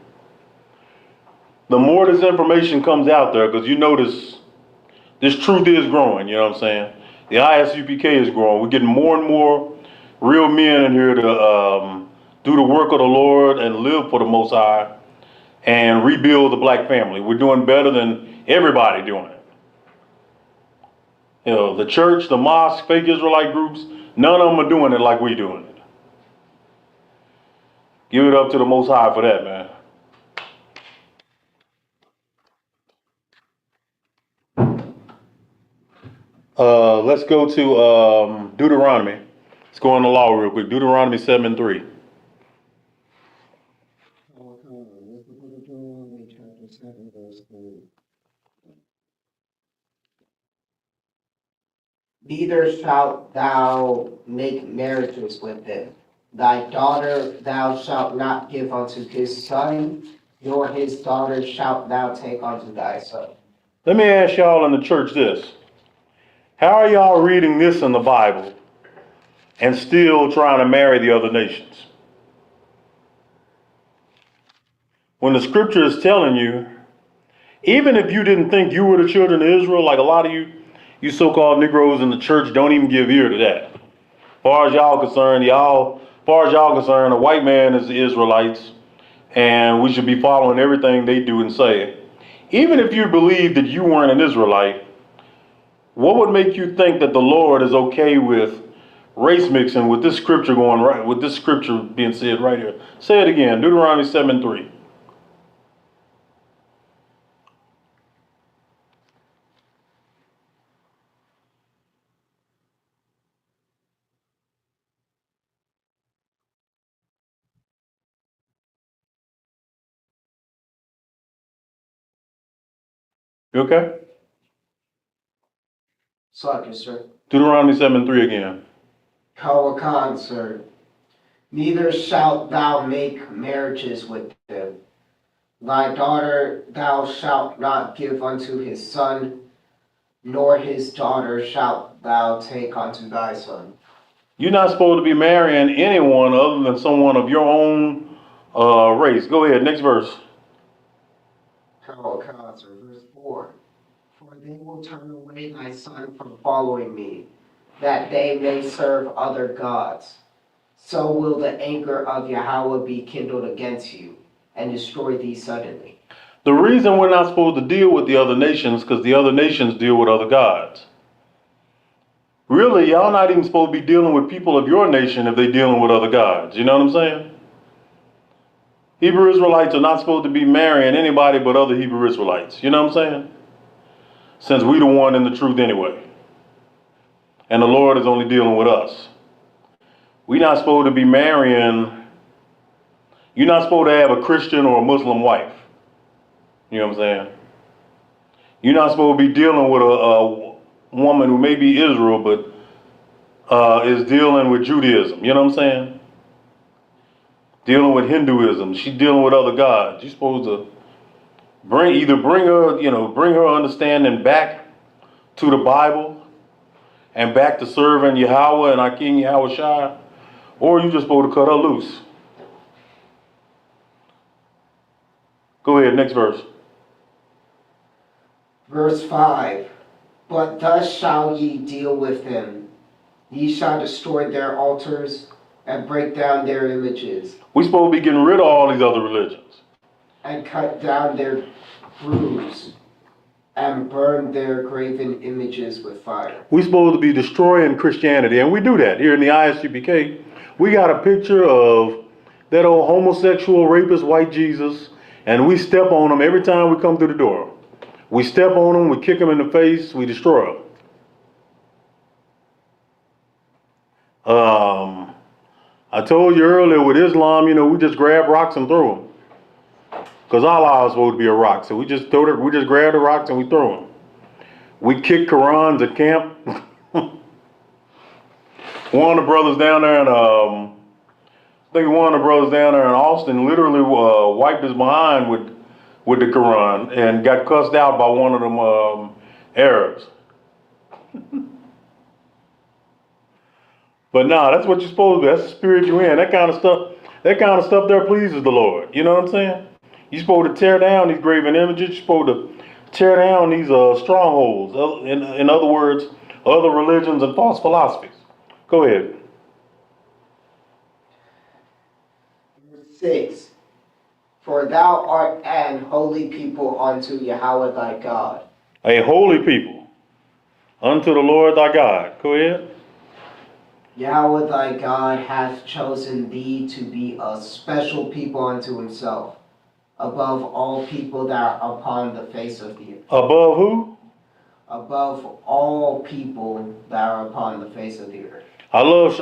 the more this information comes out there, because you notice this truth is growing, you know what I'm saying? The ISUPK is growing. We're getting more and more real men in here to do the work of the Lord and live for the Most High and rebuild the black family. We're doing better than everybody doing it. The church, the mosque, fake Israelite groups, none of them are doing it like we're doing it. Give it up to the Most High for that, man. Let's go to Deuteronomy. Let's go on the law real quick. Deuteronomy 7 and 3. Neither shalt thou make marriages with them. Thy daughter thou shalt not give unto his son, nor his daughter shalt thou take unto thy son. Let me ask y'all in the church this. How are y'all reading this in the Bible and still trying to marry the other nations? When the scripture is telling you, even if you didn't think you were the children of Israel, like a lot of you so-called Negroes in the church don't even give ear to that. As far as y'all concerned, a white man is the Israelites, and we should be following everything they do and say. Even if you believe that you weren't an Israelite, what would make you think that the Lord is okay with race mixing with this scripture going right, with this scripture being said right here? Say it again, Deuteronomy 7 and 3. You okay? Slap sir. Deuteronomy 7 and 3 again. Kawakan, sir. Neither shalt thou make marriages with them. Thy daughter thou shalt not give unto his son, nor his daughter shalt thou take unto thy son. You're not supposed to be marrying anyone other than someone of your own race. Go ahead, next verse. Kawakan, sir. Verse 4. For they will turn away thy son from following me, that they may serve other gods. So will the anger of Yahweh be kindled against you, and destroy thee suddenly. The reason we're not supposed to deal with the other nations, because the other nations deal with other gods. Really, y'all not even supposed to be dealing with people of your nation if they're dealing with other gods. You know what I'm saying? Hebrew Israelites are not supposed to be marrying anybody but other Hebrew Israelites. You know what I'm saying? Since we the one in the truth anyway. And the Lord is only dealing with us. We're not supposed to be marrying, you're not supposed to have a Christian or a Muslim wife. You know what I'm saying? You're not supposed to be dealing with a woman who may be Israel, but is dealing with Judaism. You know what I'm saying? Dealing with Hinduism. She's dealing with other gods. You're supposed to bring her understanding back to the Bible and back to serving Yahweh and our King Yahweh Shai, Or you just supposed to cut her loose. Go ahead, next verse. Verse 5. But thus shall ye deal with them. Ye shall destroy their altars and break down their images. We supposed to be getting rid of all these other religions. And cut down their groves and burn their graven images with fire. We supposed to be destroying Christianity, and we do that here in the ISUPK. We got a picture of that old homosexual rapist white Jesus, and we step on him every time we come through the door. We step on him, we kick him in the face, we destroy him. I told you earlier with Islam, we just grab rocks and throw them. Because Allah is supposed to be a rock, so we just grab the rocks and we throw them. We kick Qurans at camp. One of the brothers down there in, Austin literally wiped his behind with the Quran and got cussed out by one of them Arabs. But nah, that's what you're supposed to do. That's the spirit you're in. That kind of stuff there pleases the Lord. You know what I'm saying? You're supposed to tear down these graven images. You're supposed to tear down these strongholds. In other words, other religions and false philosophies. Go ahead. Verse 6. For thou art an holy people unto Yahweh thy God. A holy people unto the Lord thy God. Go ahead. Yahweh thy God hath chosen thee to be a special people unto himself, above all people that are upon the face of the earth. Above who? Above all people that are upon the face of the earth. I love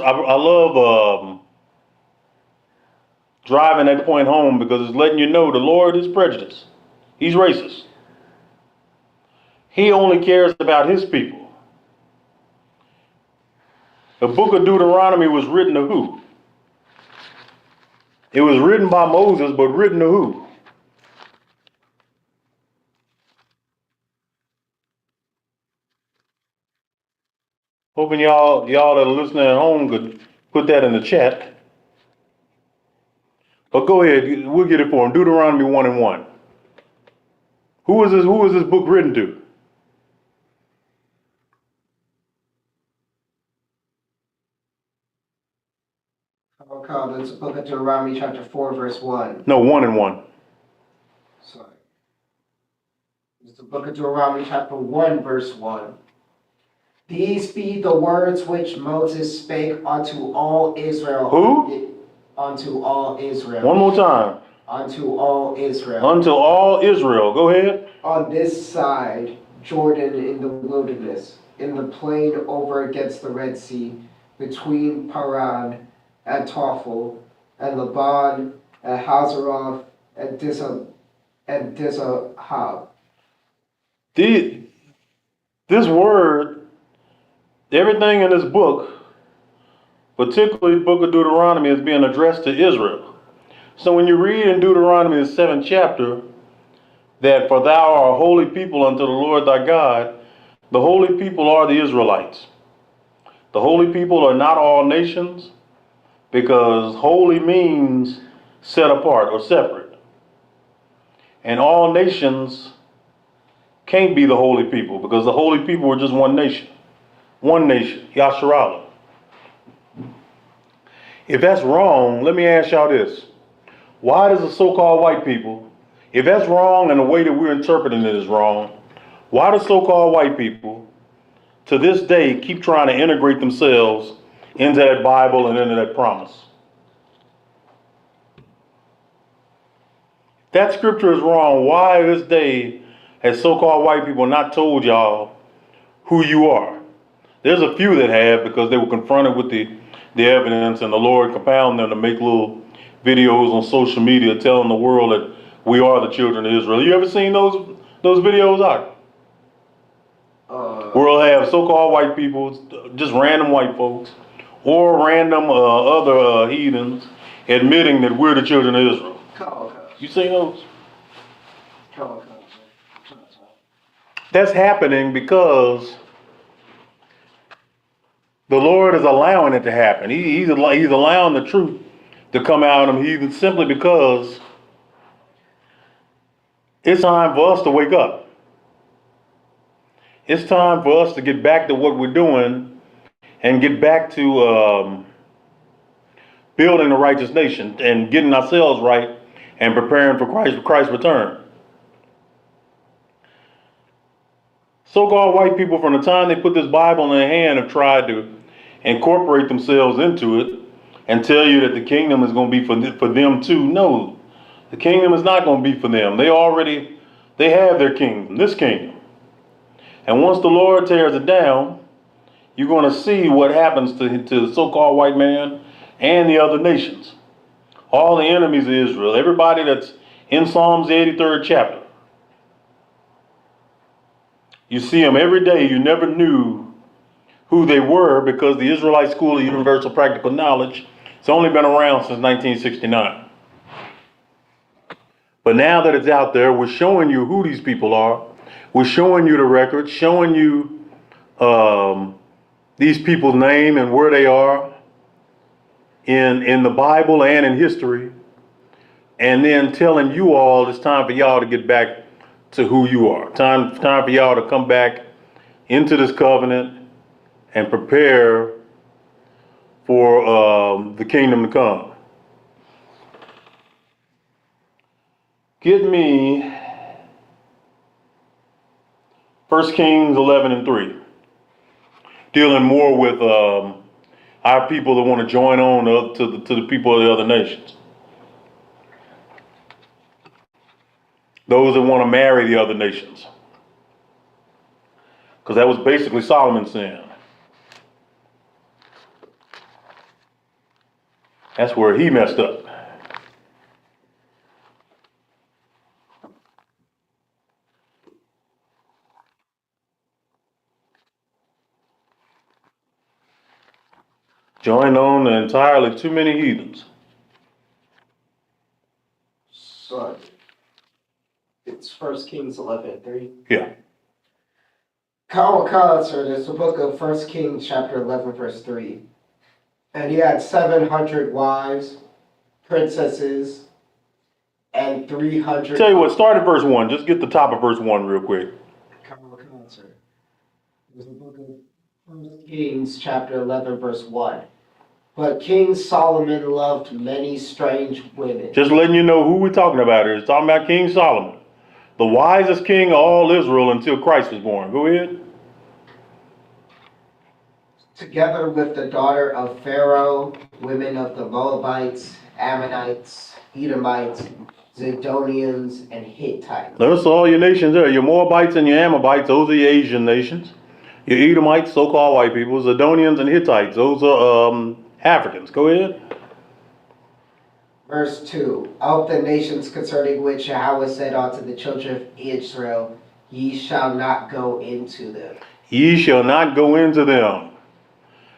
driving that point home because it's letting you know the Lord is prejudiced. He's racist. He only cares about his people. The book of Deuteronomy was written to who? It was written by Moses, but written to who? Hoping y'all that are listening at home could put that in the chat. But go ahead, we'll get it for him. Deuteronomy 1:1. Who is this book written to? Okay, that's the book of Deuteronomy chapter 4, verse 1. No, 1:1. Sorry. It's the book of Deuteronomy chapter 1, verse 1. These be the words which Moses spake unto all Israel. Who? Unto all Israel. One more time. Unto all Israel. Unto all Israel. Go ahead. On this side, Jordan in the wilderness, in the plain over against the Red Sea, between Paran and Tophel, and Laban, and Hazeroth, and Dizahab. This word, everything in this book, particularly the book of Deuteronomy, is being addressed to Israel. So when you read in Deuteronomy, the 7th chapter, that for thou art a holy people unto the Lord thy God, the holy people are the Israelites. The holy people are not all nations, because holy means set apart or separate. And all nations can't be the holy people, because the holy people are just one nation. One nation, Shadyaahla. If that's wrong, let me ask y'all this. Why does the so-called white people, if that's wrong and the way that we're interpreting it is wrong, why do so-called white people to this day keep trying to integrate themselves into that Bible and into that promise? That scripture is wrong. Why this day has so-called white people not told y'all who you are? There's a few that have, because they were confronted with the evidence, and the Lord compelled them to make little videos on social media telling the world that we are the children of Israel. You ever seen those videos out? We'll have so-called white people, just random white folks, or random other heathens admitting that we're the children of Israel. You seen those? That's happening because The Lord is allowing it to happen. He's allowing the truth to come out of him. He's simply because it's time for us to wake up. It's time for us to get back to what we're doing and get back to building a righteous nation and getting ourselves right and preparing for Christ's return. So-called white people, from the time they put this Bible in their hand, have tried to incorporate themselves into it and tell you that the kingdom is going to be for them too. No, the kingdom is not going to be for them. They have their kingdom, this kingdom. And once the Lord tears it down, you're going to see what happens to the so-called white man and the other nations. All the enemies of Israel, everybody that's in Psalms the 83rd chapter. You see them every day. You never knew who they were because the Israelite School of Universal Practical Knowledge has only been around since 1969. But now that it's out there, we're showing you who these people are. We're showing you the records, showing you these people's name and where they are in the Bible and in history, and then telling you all it's time for y'all to get back to who you are. Time for y'all to come back into this covenant and prepare for the kingdom to come. Get me 1 Kings 11:3, dealing more with our people that want to join on to the people of the other nations. Those that want to marry the other nations. Because that was basically Solomon's sin. That's where he messed up. Joined on to entirely too many heathens. So it's 1 Kings 11:3. Yeah. Kawakad, sir, there's the book of 1 Kings chapter 11 verse 3. And he had 700 wives, princesses, and 300... Tell you what, start at verse 1. Just get the top of verse 1 real quick. Kawakad, sir. There's the book of 1 Kings chapter 11 verse 1. But King Solomon loved many strange women. Just letting you know who we're talking about here. It's talking about King Solomon, the wisest king of all Israel until Christ was born. Go ahead. Together with the daughter of Pharaoh, women of the Moabites, Ammonites, Edomites, Zidonians, and Hittites. Notice all your nations there. Your Moabites and your Ammonites, those are your Asian nations. Your Edomites, so-called white people. Zidonians and Hittites, those are Africans. Go ahead. Verse 2. Of the nations concerning which Yahweh said unto the children of Israel, ye shall not go into them. Ye shall not go into them.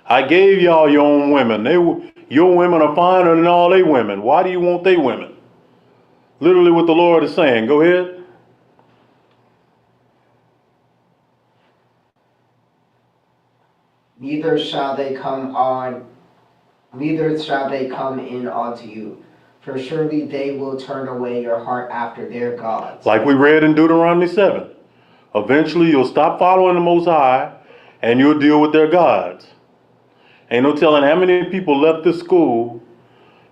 I gave y'all your own women. Your women are finer than all they women. Why do you want they women? Literally what the Lord is saying. Go ahead. Neither shall they come in unto you. For surely they will turn away your heart after their gods. Like we read in Deuteronomy 7. Eventually you'll stop following the Most High and you'll deal with their gods. Ain't no telling how many people left this school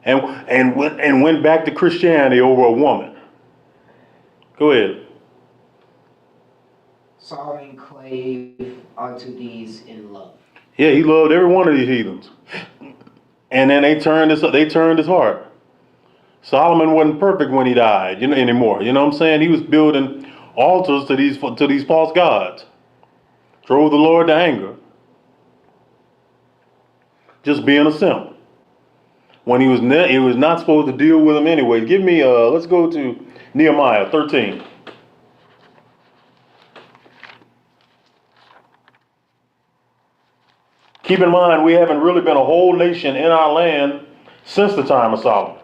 and went back to Christianity over a woman. Go ahead. Solomon clave unto these in love. Yeah, he loved every one of these heathens. And then they turned his heart. Solomon wasn't perfect when he died, anymore. You know what I'm saying? He was building altars to these false gods. Drove the Lord to anger. Just being a simp. When he was not supposed to deal with them anyway. Give me let's go to Nehemiah 13. Keep in mind, we haven't really been a whole nation in our land since the time of Solomon.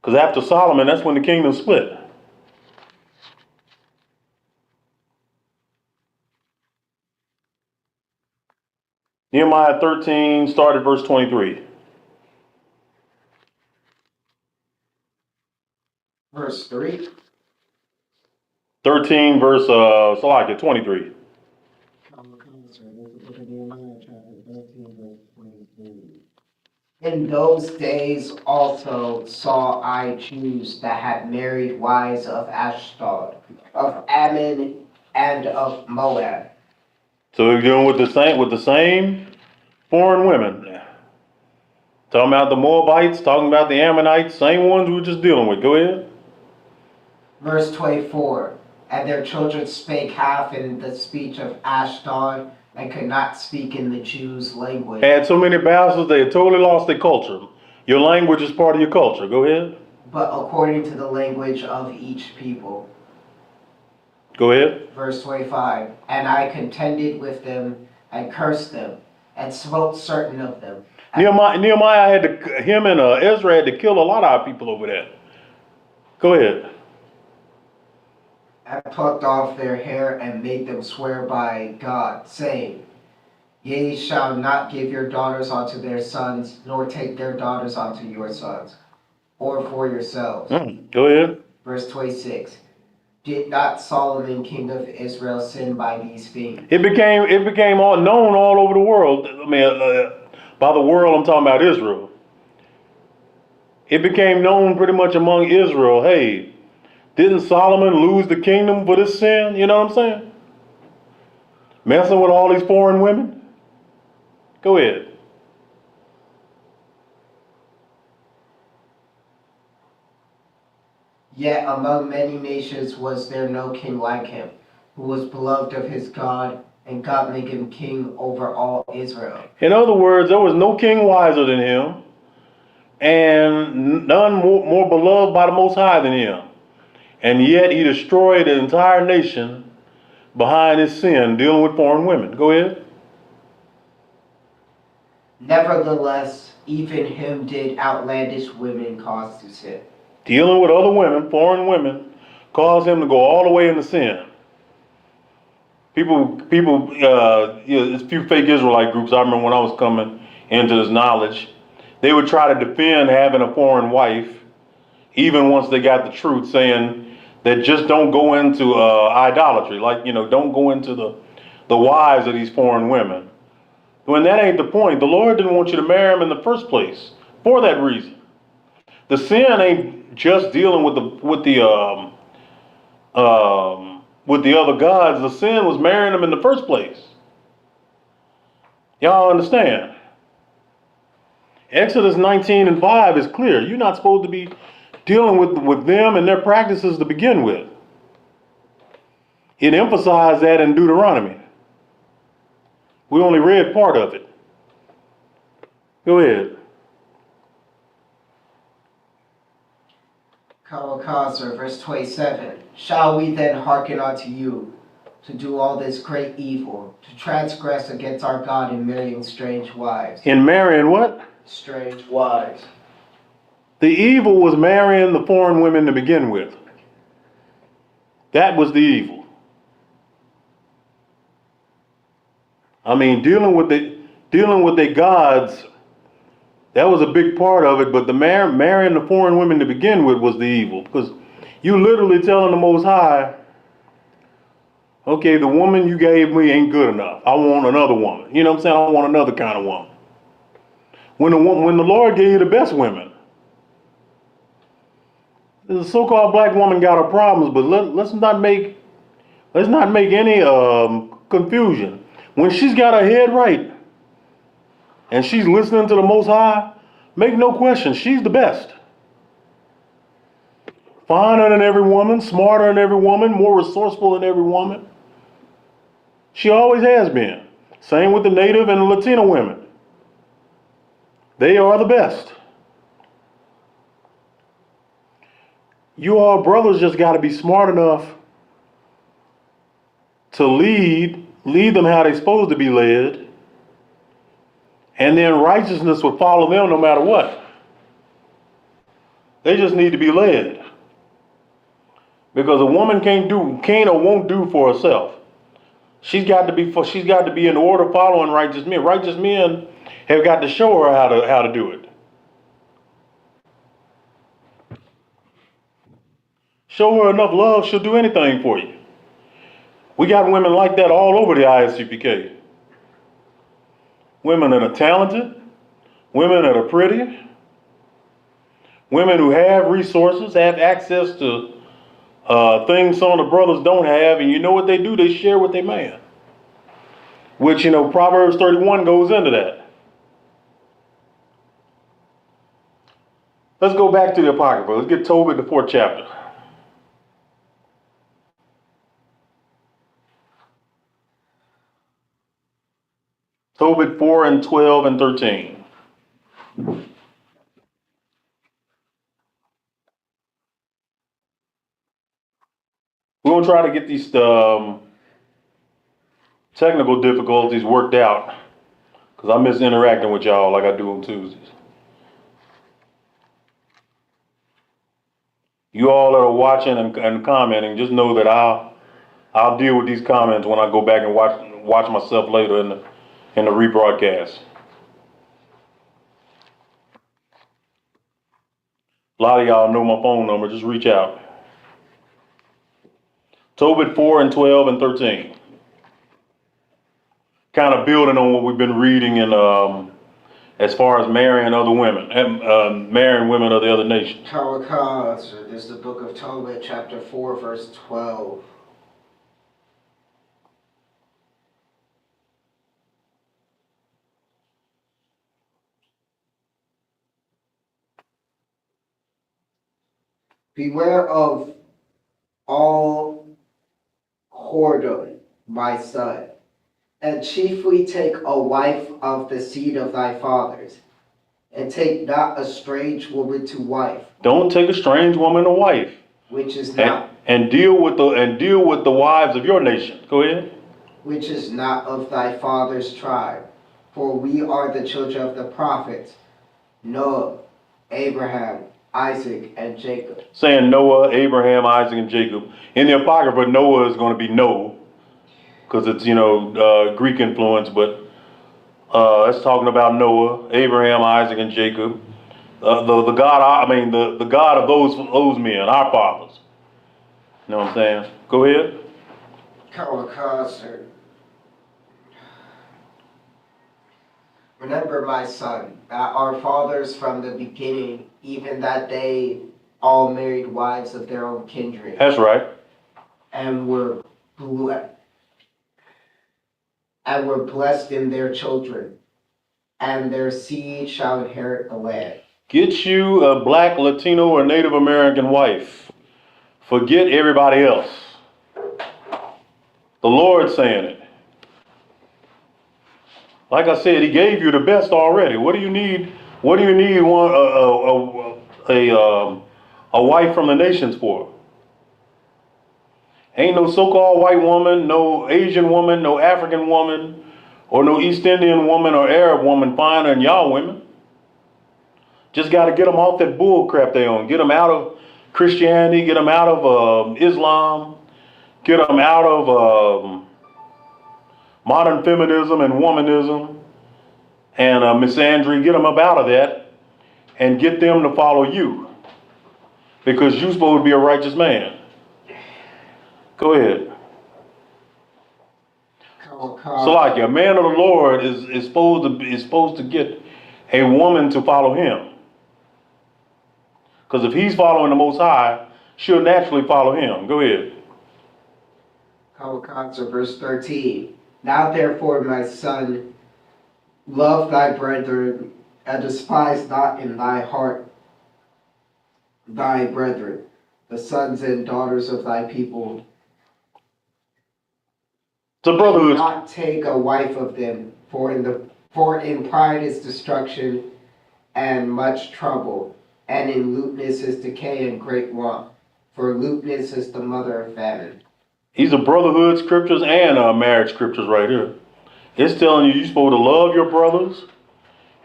Because after Solomon, that's when the kingdom split. Nehemiah 13, start at verse 23. Verse 3. 13, verse, Salakia, 23. In those days also saw I Jews that had married wives of Ashdod, of Ammon, and of Moab. So we're dealing with the same foreign women. Talking about the Moabites, talking about the Ammonites, same ones we were just dealing with. Go ahead. Verse 24. And their children spake half in the speech of Ashdod, and could not speak in the Jews' language. Had so many bastards, they had totally lost their culture. Your language is part of your culture. Go ahead. But according to the language of each people. Go ahead. Verse 25. And I contended with them, and cursed them, and smote certain of them. Nehemiah had to, him and Ezra had to kill a lot of our people over there. Go ahead. And plucked off their hair, and made them swear by God, saying, Ye shall not give your daughters unto their sons, nor take their daughters unto your sons, or for yourselves. Go ahead. Verse 26. Did not Solomon, king of Israel, sin by these things? It became all known all over the world. I mean, by the world, I'm talking about Israel. It became known pretty much among Israel. Hey, didn't Solomon lose the kingdom for this sin? You know what I'm saying? Messing with all these foreign women? Go ahead. Yet among many nations was there no king like him, who was beloved of his God, and God made him king over all Israel. In other words, there was no king wiser than him, and none more beloved by the Most High than him. And yet he destroyed the entire nation behind his sin, dealing with foreign women. Go ahead. Nevertheless, even him did outlandish women cause to sin. Dealing with other women, foreign women, caused him to go all the way into sin. People, there's a few fake Israelite groups. I remember when I was coming into this knowledge, they would try to defend having a foreign wife, even once they got the truth, saying that just don't go into idolatry, like, don't go into the wives of these foreign women. When that ain't the point. The Lord didn't want you to marry them in the first place for that reason. The sin ain't just dealing with the other gods. The sin was marrying them in the first place. Y'all understand? Exodus 19:5 is clear. You're not supposed to be dealing with them and their practices to begin with. It emphasized that in Deuteronomy. We only read part of it. Go ahead. Kawakazar, verse 27. Shall we then hearken unto you to do all this great evil, to transgress against our God in marrying strange wives? In marrying what? Strange wives. The evil was marrying the foreign women to begin with. That was the evil. I mean, dealing with the gods, that was a big part of it, but the marrying the foreign women to begin with was the evil, because you literally telling the Most High, okay, the woman you gave me ain't good enough. I want another woman. You know what I'm saying? I want another kind of woman. When the Lord gave you the best women, the so-called black woman got her problems, but let's not make any confusion. When she's got her head right and she's listening to the Most High, make no question, she's the best. Finer than every woman, smarter than every woman, more resourceful than every woman. She always has been. Same with the Native and the Latino women. They are the best. You all brothers just got to be smart enough to lead them how they're supposed to be led, and then righteousness will follow them no matter what. They just need to be led. Because a woman can't or won't do for herself. She's got to be in order following righteous men. Righteous men have got to show her how to do it. Show her enough love, she'll do anything for you. We got women like that all over the ISUPK. Women that are talented, women that are pretty, women who have resources, have access to things some of the brothers don't have, and you know what they do? They share with their man. Which, Proverbs 31 goes into that. Let's go back to the Apocrypha. Let's get Tobit, the 4th chapter. Tobit 4 and 12 and 13. We're going to try to get these technical difficulties worked out, because I miss interacting with y'all like I do on Tuesdays. You all that are watching and commenting, just know that I'll deal with these comments when I go back and watch myself later in the rebroadcast. A lot of y'all know my phone number. Just reach out. Tobit 4 and 12 and 13. Kind of building on what we've been reading in as far as marrying other women, marrying women of the other nations. This is the book of Tobit, chapter 4, verse 12. Beware of all whoredom, my son, and chiefly take a wife of the seed of thy fathers, and take not a strange woman to wife. Don't take a strange woman to wife. Which is not. And deal with the wives of your nation. Go ahead. Which is not of thy father's tribe, for we are the children of the prophets, Noah, Abraham, Isaac, and Jacob. Saying Noah, Abraham, Isaac, and Jacob. In the Apocrypha, Noah is going to be No, because it's Greek influence, but it's talking about Noah, Abraham, Isaac, and Jacob. The God of those men, our fathers. You know what I'm saying? Go ahead. Remember, my son, that our fathers from the beginning, even that they all married wives of their own kindred. That's right. And were blessed in their children, and their seed shall inherit the land. Get you a black, Latino, or Native American wife. Forget everybody else. The Lord's saying it. Like I said, He gave you the best already. What do you need? What do you need a wife from the nations for? Ain't no so-called white woman, no Asian woman, no African woman, or no East Indian woman or Arab woman finer than y'all women. Just got to get them off that bull crap they on. Get them out of Christianity. Get them out of Islam. Get them out of modern feminism and womanism and misandry. Get them up out of that and get them to follow you, because you're supposed to be a righteous man. Go ahead. So like a man of the Lord is supposed to get a woman to follow him. Because if he's following the Most High, she'll naturally follow him. Go ahead. Verse 13. Now therefore, my son, love thy brethren, and despise not in thy heart thy brethren, the sons and daughters of thy people. The brotherhood. Do not take a wife of them, for in pride is destruction and much trouble, and in lewdness is decay and great want. For lewdness is the mother of famine. These are brotherhood scriptures and marriage scriptures right here. It's telling you you're supposed to love your brothers,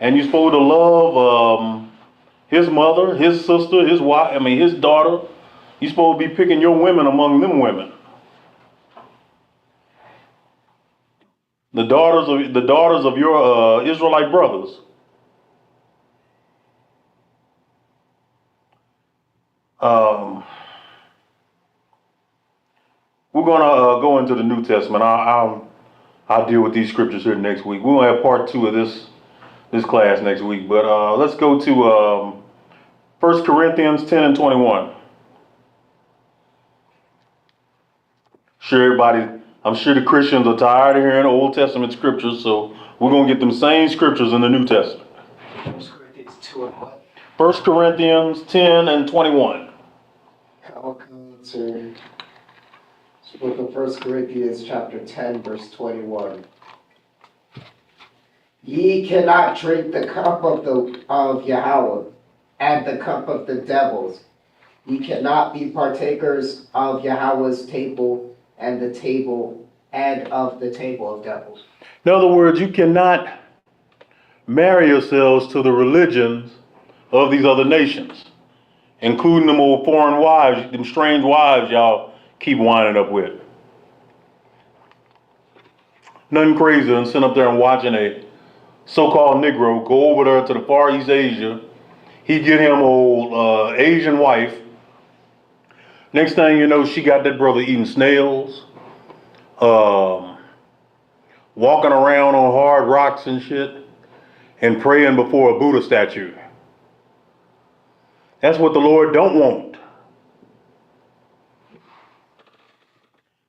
and you're supposed to love his mother, his sister, his wife, his daughter. You're supposed to be picking your women among them women. The daughters of your Israelite brothers. We're gonna go into the New Testament. I'll deal with these scriptures here next week. We're gonna have part 2 of this class next week. But let's go to 1 Corinthians 10 and 21. I'm sure the Christians are tired of hearing Old Testament scriptures, so we're gonna get them same scriptures in the New Testament. 1 Corinthians 2 and what? 1 Corinthians 10 and 21. I'll answer. Book of 1 Corinthians chapter 10, verse 21. Ye cannot drink the cup of Yahweh and the cup of the devils. Ye cannot be partakers of Yahweh's table and of the table of devils. In other words, you cannot marry yourselves to the religions of these other nations, including them old foreign wives, them strange wives y'all keep winding up with. Nothing crazy than sitting up there and watching a so-called Negro go over there to the Far East Asia. He get him old Asian wife. Next thing you know, she got that brother eating snails, walking around on hard rocks and shit, and praying before a Buddha statue. That's what the Lord don't want.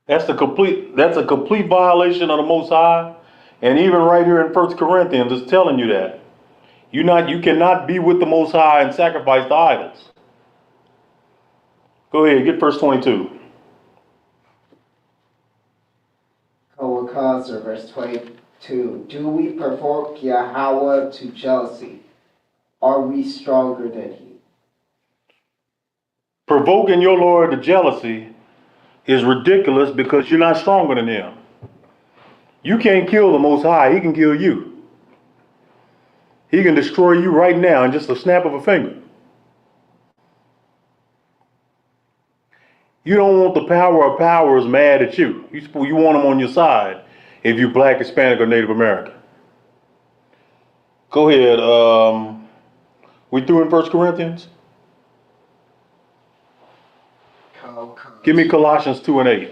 That's a complete violation of the Most High. And even right here in 1 Corinthians, it's telling you that. You cannot be with the Most High and sacrifice to idols. Go ahead, get verse 22. Verse 22. Do we provoke Yahweh to jealousy? Are we stronger than he? Provoking your Lord to jealousy is ridiculous because you're not stronger than him. You can't kill the Most High. He can kill you. He can destroy you right now in just a snap of a finger. You don't want the power of powers mad at you. You want them on your side if you're Black, Hispanic, or Native American. Go ahead. We through in 1 Corinthians? Give me Colossians 2 and 8.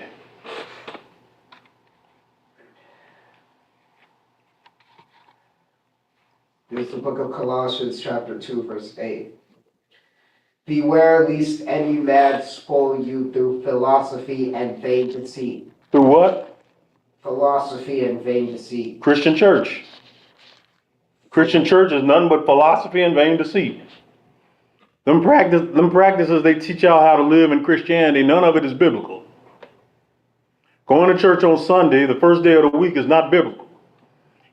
Here's the book of Colossians chapter 2, verse 8. Beware lest any man spoil you through philosophy and vain deceit. Through what? Philosophy and vain deceit. Christian church. Christian church is nothing but philosophy and vain deceit. Them practices they teach y'all how to live in Christianity, none of it is biblical. Going to church on Sunday, the first day of the week, is not biblical.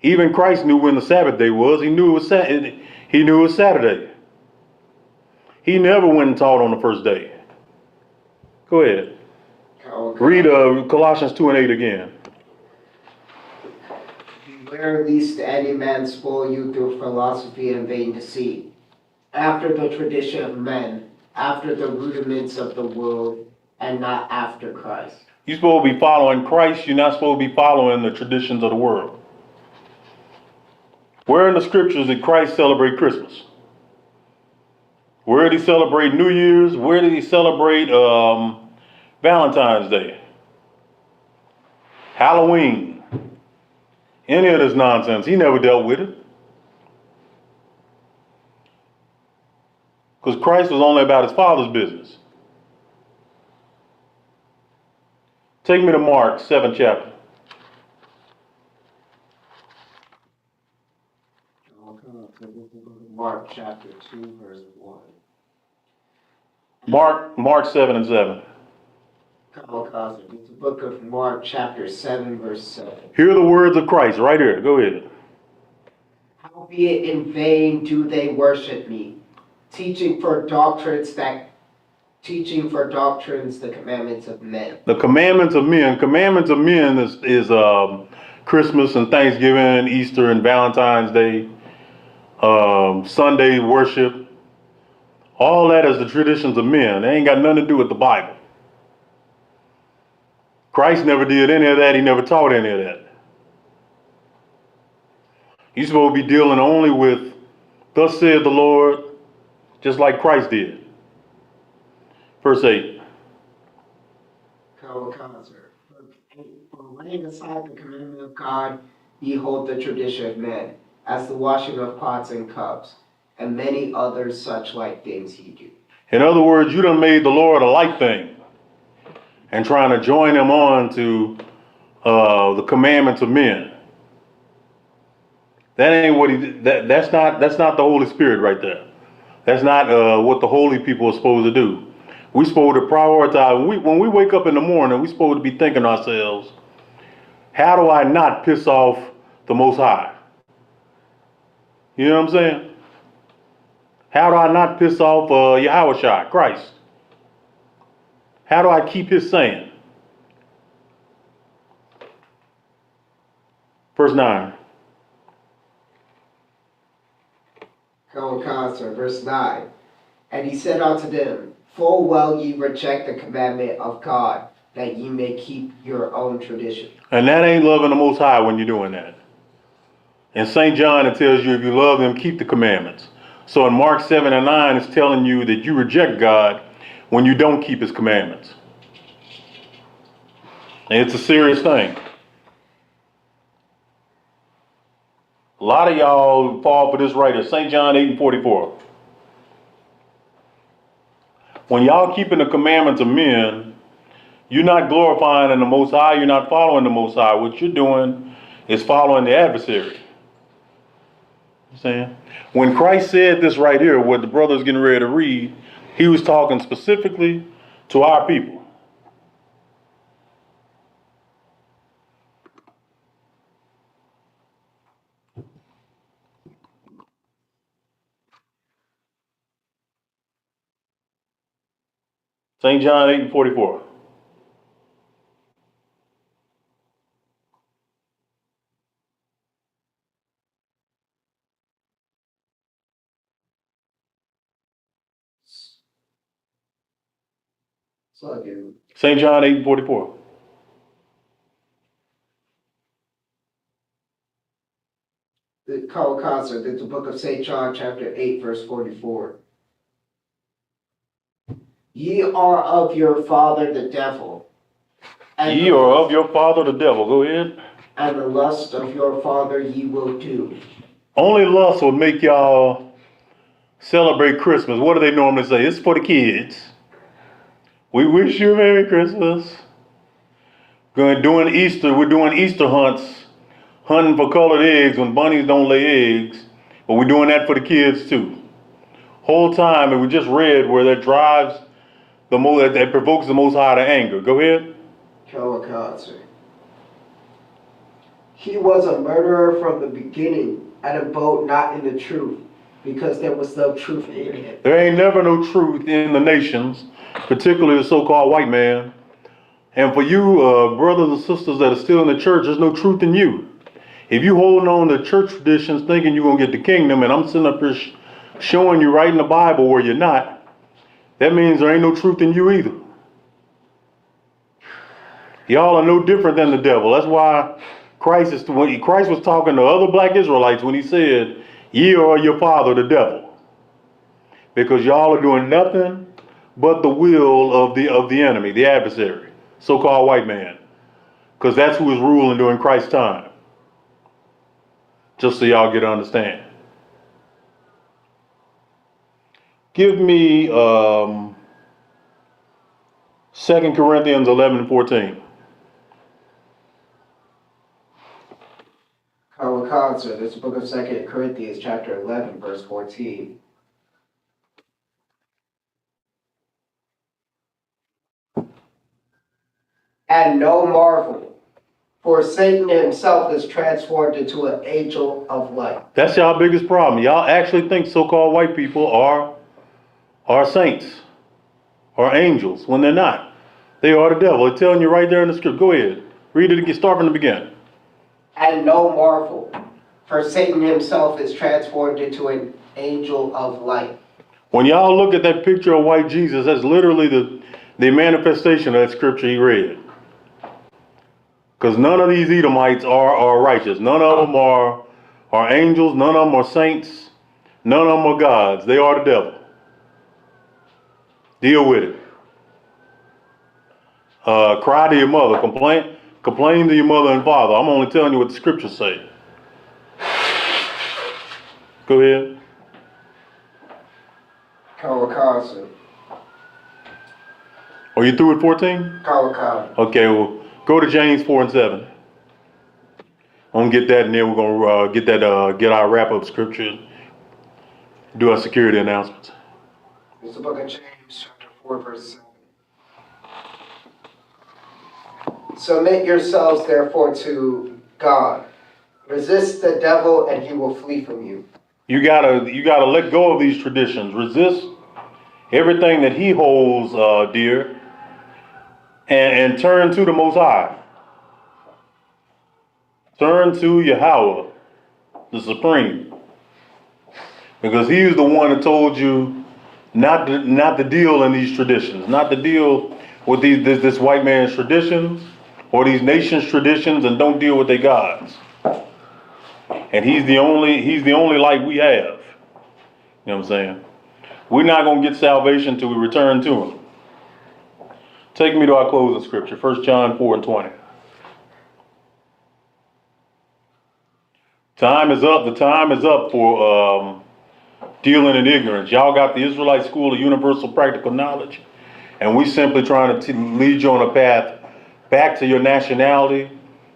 Even Christ knew when the Sabbath day was. He knew it was Saturday. He never went and taught on the first day. Go ahead. Read Colossians 2 and 8 again. Beware lest any man spoil you through philosophy and vain deceit, after the tradition of men, after the rudiments of the world, and not after Christ. You're supposed to be following Christ. You're not supposed to be following the traditions of the world. Where in the scriptures did Christ celebrate Christmas? Where did he celebrate New Year's? Where did he celebrate Valentine's Day? Halloween? Any of this nonsense. He never dealt with it. Because Christ was only about his Father's business. Take me to Mark, 7th chapter. Mark chapter 2, verse 1. Mark 7 and 7. It's the book of Mark chapter 7, verse 7. Hear the words of Christ right here. Go ahead. Howbeit in vain do they worship me, teaching for doctrines the commandments of men. The commandments of men. Commandments of men is Christmas and Thanksgiving, Easter and Valentine's Day, Sunday worship. All that is the traditions of men. They ain't got nothing to do with the Bible. Christ never did any of that. He never taught any of that. You're supposed to be dealing only with, thus said the Lord, just like Christ did. Verse 8. Co-concert. For laying aside the commandment of God, ye hold the tradition of men, as the washing of pots and cups, and many others such like things ye do. In other words, you done made the Lord a light thing and trying to join him on to the commandments of men. That ain't what he did. That's not the Holy Spirit right there. That's not what the holy people are supposed to do. We're supposed to prioritize. When we wake up in the morning, we're supposed to be thinking to ourselves, how do I not piss off the Most High? You know what I'm saying? How do I not piss off Yahushua, Christ? How do I keep his saying? Verse 9. Co-concert. Verse 9. And he said unto them, full well ye reject the commandment of God, that ye may keep your own tradition. And that ain't loving the Most High when you're doing that. In St. John, it tells you if you love him, keep the commandments. So in Mark 7 and 9, it's telling you that you reject God when you don't keep his commandments. And it's a serious thing. A lot of y'all fall for this right here. St. John 8 and 44. When y'all keeping the commandments of men, you're not glorifying in the Most High. You're not following the Most High. What you're doing is following the adversary. You saying? When Christ said this right here, what the brother's getting ready to read, he was talking specifically to our people. St. John 8 and 44. So again, St. John 8 and 44. the co-concert. It's the book of St. John, chapter 8, verse 44. Ye are of your father the devil. Ye are of your father the devil. Go ahead. And the lust of your father ye will do. Only lust will make y'all celebrate Christmas. What do they normally say? It's for the kids. We wish you a Merry Christmas. Doing Easter, we're doing Easter hunts, hunting for colored eggs when bunnies don't lay eggs. But we're doing that for the kids too. Whole time, and we just read where that drives that provokes the Most High to anger. Go ahead. Co-concert. He was a murderer from the beginning, and abode not in the truth, because there was no truth in him. There ain't never no truth in the nations, particularly the so-called white man. And for you, brothers and sisters that are still in the church, there's no truth in you. If you holding on to church traditions thinking you're going to get the kingdom, and I'm sitting up here showing you right in the Bible where you're not, that means there ain't no truth in you either. Y'all are no different than the devil. That's why Christ was talking to other black Israelites when he said, ye are your father, the devil. Because y'all are doing nothing but the will of the enemy, the adversary, so-called white man. Because that's who was ruling during Christ's time. Just so y'all get to understand. Give me 2 Corinthians 11 and 14. Co-concert. This book of 2 Corinthians, chapter 11, verse 14. And no marvel, for Satan himself is transformed into an angel of light. That's y'all biggest problem. Y'all actually think so-called white people are saints or angels when they're not. They are the devil. It's telling you right there in the script. Go ahead. Read it again. Start from the beginning. And no marvel, for Satan himself is transformed into an angel of light. When y'all look at that picture of white Jesus, that's literally the manifestation of that scripture he read. Because none of these Edomites are righteous. None of them are are angels, none of them are saints, none of them are gods. They are the devil. Deal with it. Cry to your mother, complain to your mother and father. I'm only telling you what the scriptures say. Go ahead. Kawakazu. Are you through at 14? Kawakazu. Okay, well, go to James 4 and 7. I'm gonna get that, and then we're gonna get our wrap up scripture, do our security announcements. It's the book of James, chapter 4, verse 7. Submit yourselves, therefore, to God. Resist the devil, and he will flee from you. You gotta let go of these traditions. Resist everything that he holds dear, and turn to the Most High. Turn to Yahweh, the Supreme, because he is the one that told you not to deal in these traditions, not to deal with this white man's traditions or these nations' traditions, and don't deal with their gods. And he's the only light we have. You know what I'm saying? We're not gonna get salvation till we return to him. Take me to our closing scripture, 1 John 4 and 20. Time is up. The time is up for dealing in ignorance. Y'all got the Israelite School of Universal Practical Knowledge, and we simply trying to lead you on a path back to your nationality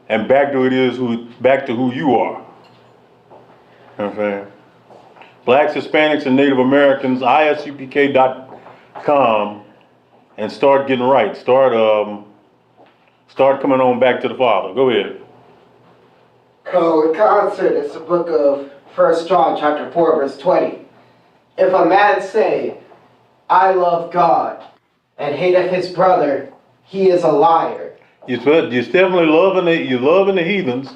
and back to who you are. You know what I'm saying? Blacks, Hispanics, and Native Americans, ISUPK.com, and start getting right. Start coming on back to the Father. Go ahead. Concert, it's the book of 1 John, chapter 4, verse 20. If a man say, I love God, and hateth his brother, he is a liar. You're definitely loving the heathens.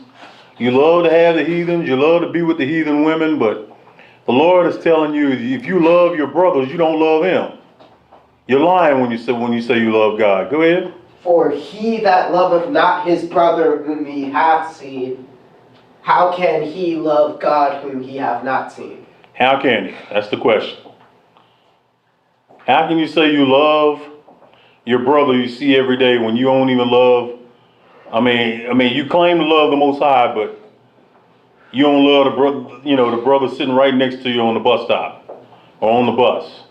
You love to have the heathens. You love to be with the heathen women, but the Lord is telling you, if you love your brothers, you don't love him. You're lying when you say you love God. Go ahead. For he that loveth not his brother whom he hath seen, how can he love God whom he hath not seen? How can he? That's the question. How can you say you love your brother you see every day when you don't even love? I mean, you claim to love the Most High, but you don't love the brother. You know, the brother sitting right next to you on the bus stop or on the bus.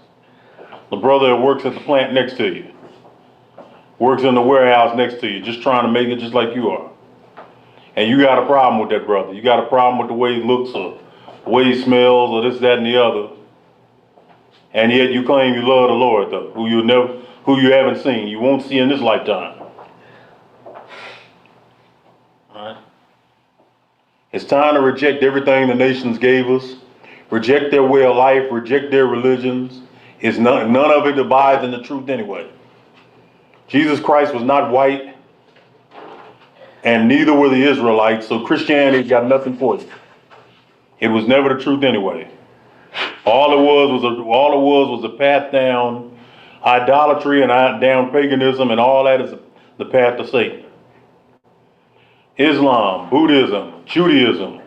The brother that works at the plant next to you, works in the warehouse next to you, just trying to make it just like you are. And you got a problem with that brother. You got a problem with the way he looks or the way he smells or this, that, and the other. And yet you claim you love the Lord, though, who you haven't seen. You won't see in this lifetime. All right. It's time to reject everything the nations gave us. Reject their way of life. Reject their religions. None of it abides in the truth anyway. Jesus Christ was not white, and neither were the Israelites, so Christianity's got nothing for you. It was never the truth anyway. All it was a path down idolatry and down paganism, and all that is the path to Satan. Islam, Buddhism, Judaism,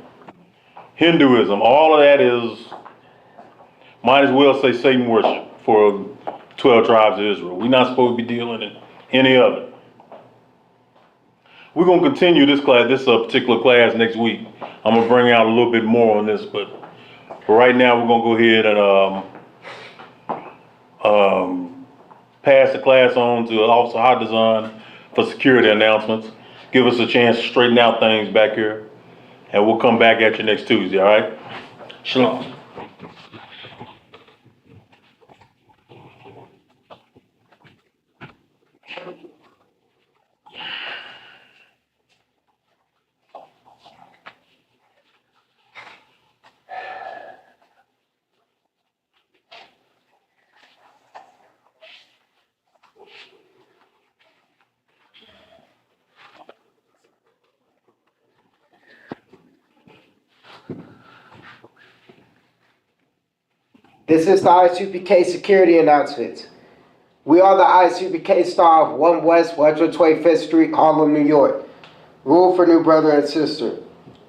Hinduism, all of that might as well say Satan worship for 12 tribes of Israel. We're not supposed to be dealing in any of it. We're going to continue this particular class next week. I'm going to bring out a little bit more on this, but for right now, we're going to go ahead and pass the class on to Officer Hadazan for security announcements. Give us a chance to straighten out things back here, and we'll come back at you next Tuesday, all right? Shalom. This is the ISUPK security announcement. We are the ISUPK Star of 1 West 125th Street, Harlem, New York. Rule for new brother and sister.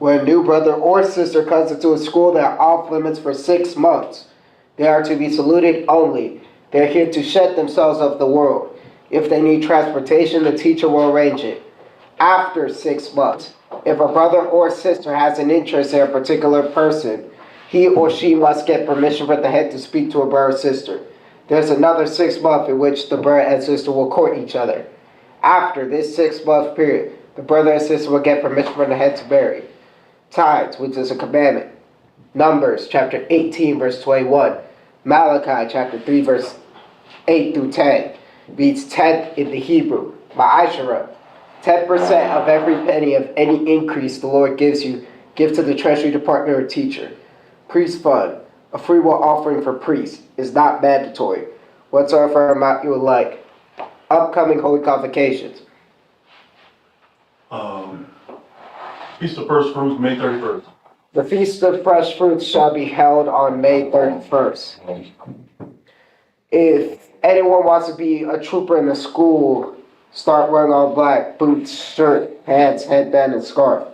When a new brother or sister comes into a school that are off limits for 6 months, they are to be saluted only. They are here to shut themselves of the world. If they need transportation, the teacher will arrange it. After 6 months, if a brother or sister has an interest in a particular person, he or she must get permission from the head to speak to a brother or sister. There's another 6 months in which the brother and sister will court each other. After this 6 month period, the brother and sister will get permission from the head to marry. Tithes, which is a commandment. Numbers chapter 18 verse 21. Malachi chapter 3 verse 8 through 10. Reads tenth in the Hebrew. Ma'ashara. 10% of every penny of any increase the Lord gives you, give to the treasury department or teacher. Priest fund. A free will offering for priests is not mandatory. Whatsoever amount you would like. Upcoming holy convocations. Feast of First Fruits, May 31st. The Feast of Fresh Fruits shall be held on May 31st. If anyone wants to be a trooper in the school, start wearing all black, boots, shirt, pants, headband, and scarf.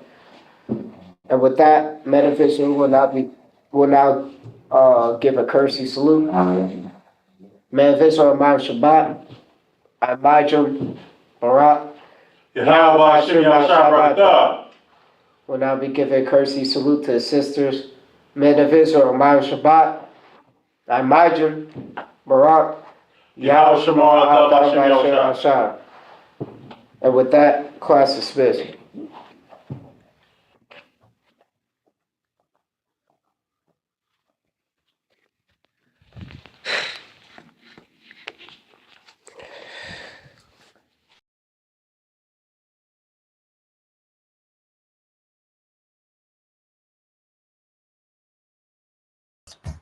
And with that, men officials will now give a courtesy salute. Men official Imam Shabbat, Imajum, Barak, Yahweh Hashem Yahshua will now be giving a courtesy salute to the sisters. Men of Israel, Imam Shabbat, Imajum, Barak, Yahweh Shema Hashem. And with that, class dismissed.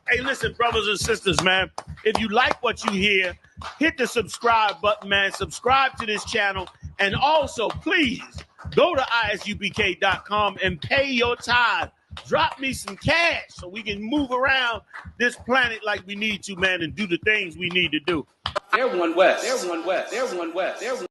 Hey, listen, brothers and sisters, man, if you like what you hear, hit the subscribe button, man. Subscribe to this channel. And also, please, go to ISUPK.com and pay your tithe. Drop me some cash so we can move around this planet like we need to, man, and do the things we need to do. They're one West. They're one West. They're one West. They're one